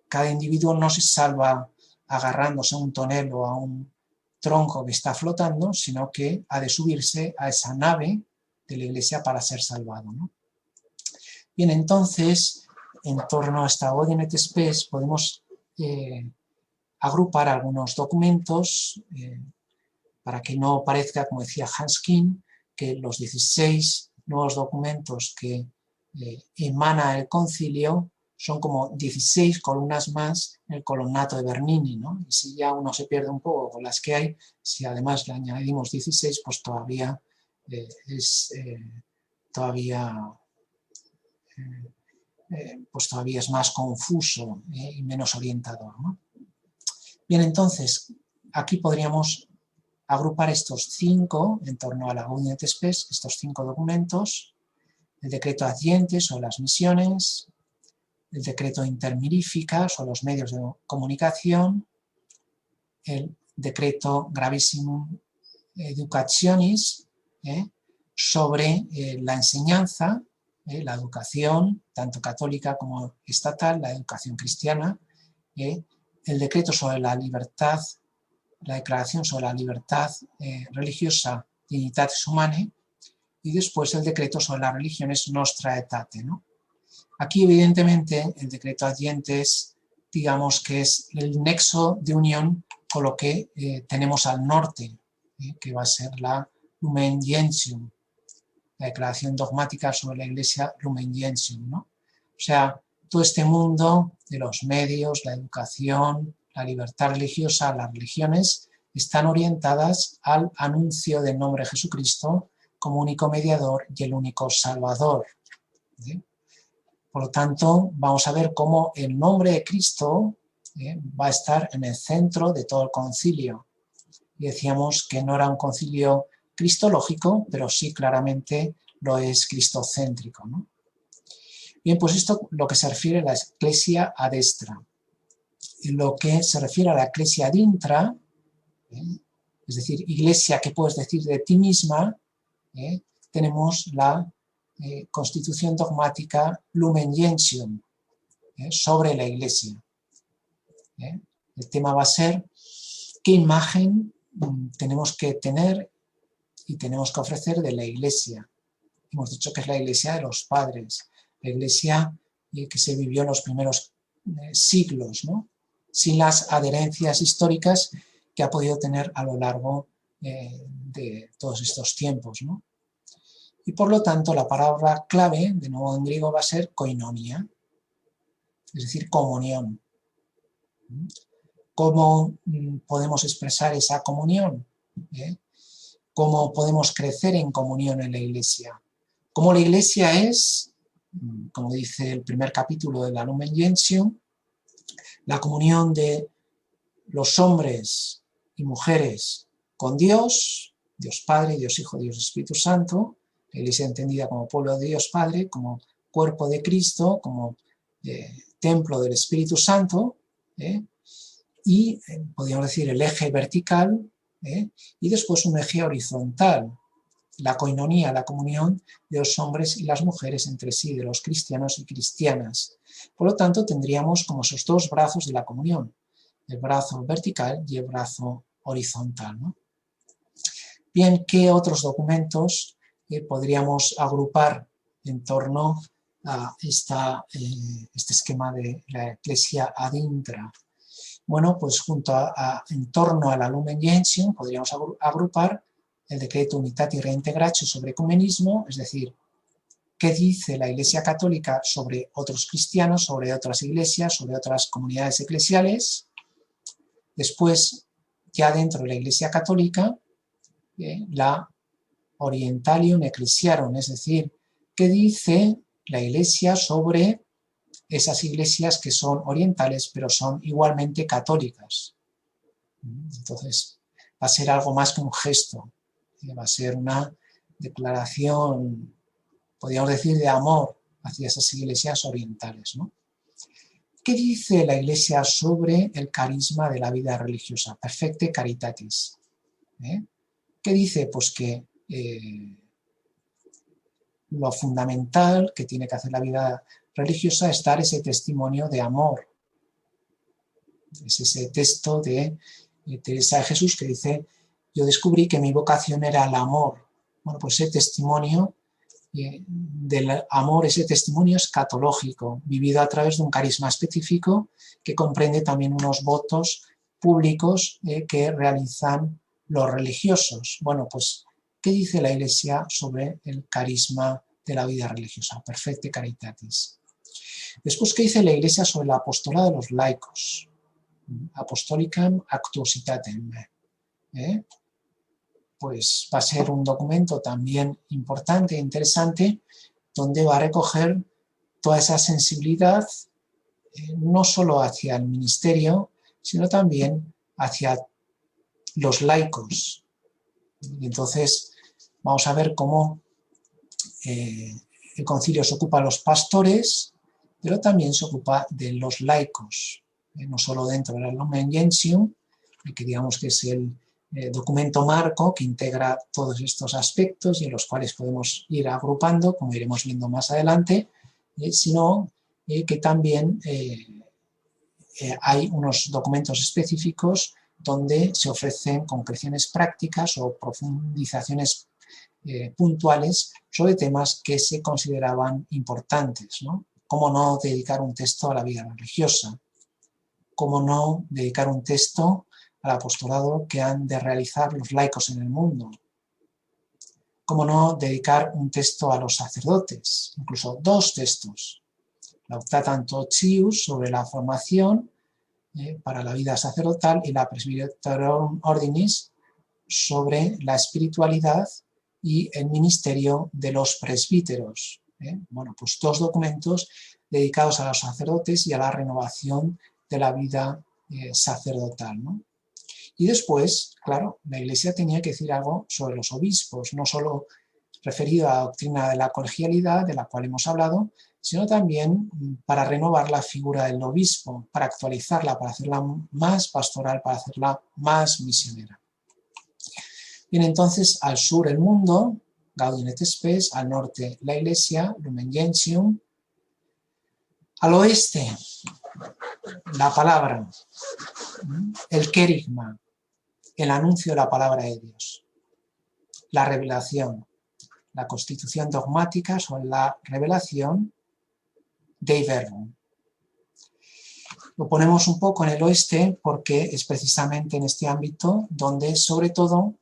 Cada individuo no se salva agarrándose a un tonel o a un tronco que está flotando, sino que ha de subirse a esa nave de la Iglesia para ser salvado, ¿no? Bien, entonces, en torno a esta Gaudium et Spes podemos agrupar algunos documentos para que no parezca, como decía Hans King, que los 16 nuevos documentos que emana el concilio son como 16 columnas más en el columnato de Bernini, ¿no? Y si ya uno se pierde un poco con las que hay, si además le añadimos 16, pues todavía todavía es más confuso y menos orientador, ¿no? Bien, entonces, aquí podríamos agrupar estos 5 en torno a la Gaudium et Spes, estos 5 documentos: el decreto Ad sobre las misiones, el decreto Intermirifica sobre los medios de comunicación, el decreto Gravissimum Educationis sobre la enseñanza, la educación, tanto católica como estatal, la educación cristiana, el decreto sobre la libertad, la declaración sobre la libertad religiosa, Dignitatis Humanae, y después el decreto sobre las religiones Nostra Aetate, ¿no? Aquí, evidentemente, el decreto Ad Gentes, digamos que es el nexo de unión con lo que tenemos al norte, que va a ser la Lumen Gentium, la declaración dogmática sobre la Iglesia Lumen Gentium, ¿no? O sea, todo este mundo de los medios, la educación, la libertad religiosa, las religiones, están orientadas al anuncio del nombre de Jesucristo como único mediador y el único salvador, ¿sí? Por lo tanto, vamos a ver cómo el nombre de Cristo va a estar en el centro de todo el concilio. Y decíamos que no era un concilio cristológico, pero sí claramente lo es cristocéntrico, ¿no? Bien, pues esto lo que se refiere a la Ecclesia ad extra. Y lo que se refiere a la Ecclesia ad intra, es decir, iglesia que puedes decir de ti misma, tenemos la constitución dogmática Lumen Gentium sobre la Iglesia. El tema va a ser qué imagen tenemos que tener y tenemos que ofrecer de la Iglesia. Hemos dicho que es la Iglesia de los padres, la Iglesia que se vivió en los primeros siglos, ¿no? Sin las adherencias históricas que ha podido tener a lo largo de todos estos tiempos, ¿no? Y por lo tanto la palabra clave, de nuevo en griego, va a ser koinonia, es decir, comunión. ¿Cómo podemos expresar esa comunión? ¿Cómo podemos crecer en comunión en la Iglesia? Como la Iglesia es, como dice el primer capítulo de la Lumen Gentium, la comunión de los hombres y mujeres con Dios, Dios Padre, Dios Hijo, Dios Espíritu Santo, la Iglesia entendida como pueblo de Dios Padre, como cuerpo de Cristo, como templo del Espíritu Santo, y podríamos decir el eje vertical, y después un eje horizontal, la koinonía, la comunión de los hombres y las mujeres entre sí, de los cristianos y cristianas. Por lo tanto, tendríamos como esos dos brazos de la comunión, el brazo vertical y el brazo horizontal, ¿no? Bien, ¿qué otros documentos podríamos agrupar en torno este esquema de la Ecclesia ad intra. Bueno, pues en torno a la Lumen Gentium podríamos agrupar el decreto Unitatis Reintegratio sobre ecumenismo, es decir, qué dice la Iglesia Católica sobre otros cristianos, sobre otras iglesias, sobre otras comunidades eclesiales. Después, ya dentro de la Iglesia Católica, la Orientalium Ecclesiarum, es decir, qué dice la Iglesia sobre esas iglesias que son orientales, pero son igualmente católicas. Entonces, va a ser algo más que un gesto, va a ser una declaración, podríamos decir, de amor hacia esas iglesias orientales, ¿no? ¿Qué dice la Iglesia sobre el carisma de la vida religiosa? Perfecte caritatis. ¿Qué dice? Pues que lo fundamental que tiene que hacer la vida religiosa es dar ese testimonio de amor. Es ese texto de Teresa de Jesús que dice: yo descubrí que mi vocación era el amor. Bueno, pues ese testimonio del amor, ese testimonio escatológico, vivido a través de un carisma específico que comprende también unos votos públicos que realizan los religiosos. Bueno, pues, ¿qué dice la Iglesia sobre el carisma de la vida religiosa? Perfecte caritatis. Después, ¿qué dice la Iglesia sobre la apostolado de los laicos? Apostolicam actuositatem. Pues va a ser un documento también importante e interesante, donde va a recoger toda esa sensibilidad, no solo hacia el ministerio, sino también hacia los laicos. Y entonces vamos a ver cómo el concilio se ocupa de los pastores, pero también se ocupa de los laicos, no solo dentro de la Lumen Gentium, que digamos que es el documento marco que integra todos estos aspectos y en los cuales podemos ir agrupando, como iremos viendo más adelante, sino que también hay unos documentos específicos donde se ofrecen concreciones prácticas o profundizaciones puntuales sobre temas que se consideraban importantes, ¿no? Cómo no dedicar un texto a la vida religiosa, cómo no dedicar un texto al apostolado que han de realizar los laicos en el mundo, cómo no dedicar un texto a los sacerdotes, incluso dos textos, Laudato Chius sobre la formación para la vida sacerdotal y la Presbyterorum Ordinis sobre la espiritualidad y el ministerio de los presbíteros. Bueno, pues dos documentos dedicados a los sacerdotes y a la renovación de la vida sacerdotal, ¿no? Y después, claro, la Iglesia tenía que decir algo sobre los obispos, no solo referido a la doctrina de la colegialidad, de la cual hemos hablado, sino también para renovar la figura del obispo, para actualizarla, para hacerla más pastoral, para hacerla más misionera. Bien, entonces, al sur el mundo, Gaudium et Spes, al norte la Iglesia, Lumen Gentium, al oeste la palabra, el querigma, el anuncio de la palabra de Dios, la revelación, la constitución dogmática sobre la revelación Dei Verbum. Lo ponemos un poco en el oeste porque es precisamente en este ámbito donde sobre todo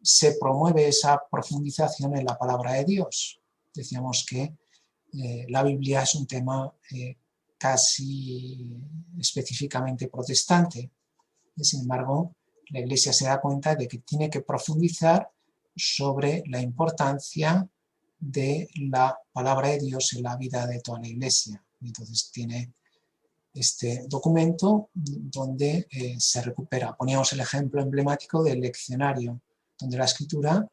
se promueve esa profundización en la palabra de Dios. Decíamos que la Biblia es un tema casi específicamente protestante. Sin embargo, la Iglesia se da cuenta de que tiene que profundizar sobre la importancia de la palabra de Dios en la vida de toda la Iglesia. Entonces tiene este documento donde se recupera. Poníamos el ejemplo emblemático del leccionario, donde la escritura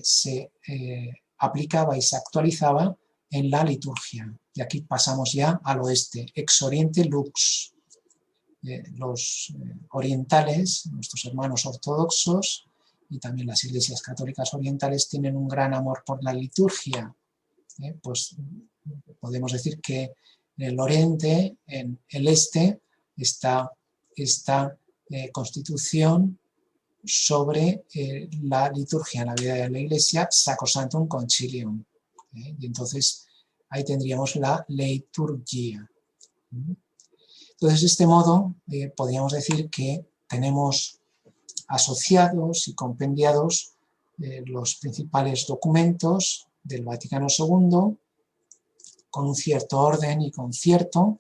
se aplicaba y se actualizaba en la liturgia. Y aquí pasamos ya al oeste, ex oriente lux. Los orientales, nuestros hermanos ortodoxos y también las iglesias católicas orientales tienen un gran amor por la liturgia. Pues podemos decir que en el oriente, en el este, está esta constitución sobre la liturgia en la vida de la iglesia, Sacrosanctum Concilium. Y entonces Ahí tendríamos la liturgia. Entonces, de este modo, podríamos decir que tenemos asociados y compendiados los principales documentos del Vaticano II con un cierto orden y concierto,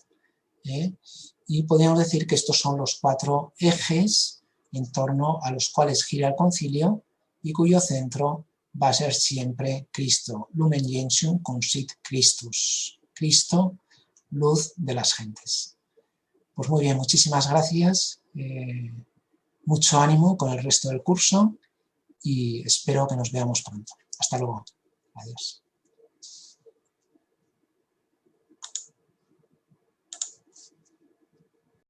y podríamos decir que estos son los 4 ejes en torno a los cuales gira el concilio y cuyo centro va a ser siempre Cristo, Lumen Gentium Consit Christus, Cristo, luz de las gentes. Pues muy bien, muchísimas gracias, mucho ánimo con el resto del curso y espero que nos veamos pronto. Hasta luego. Adiós.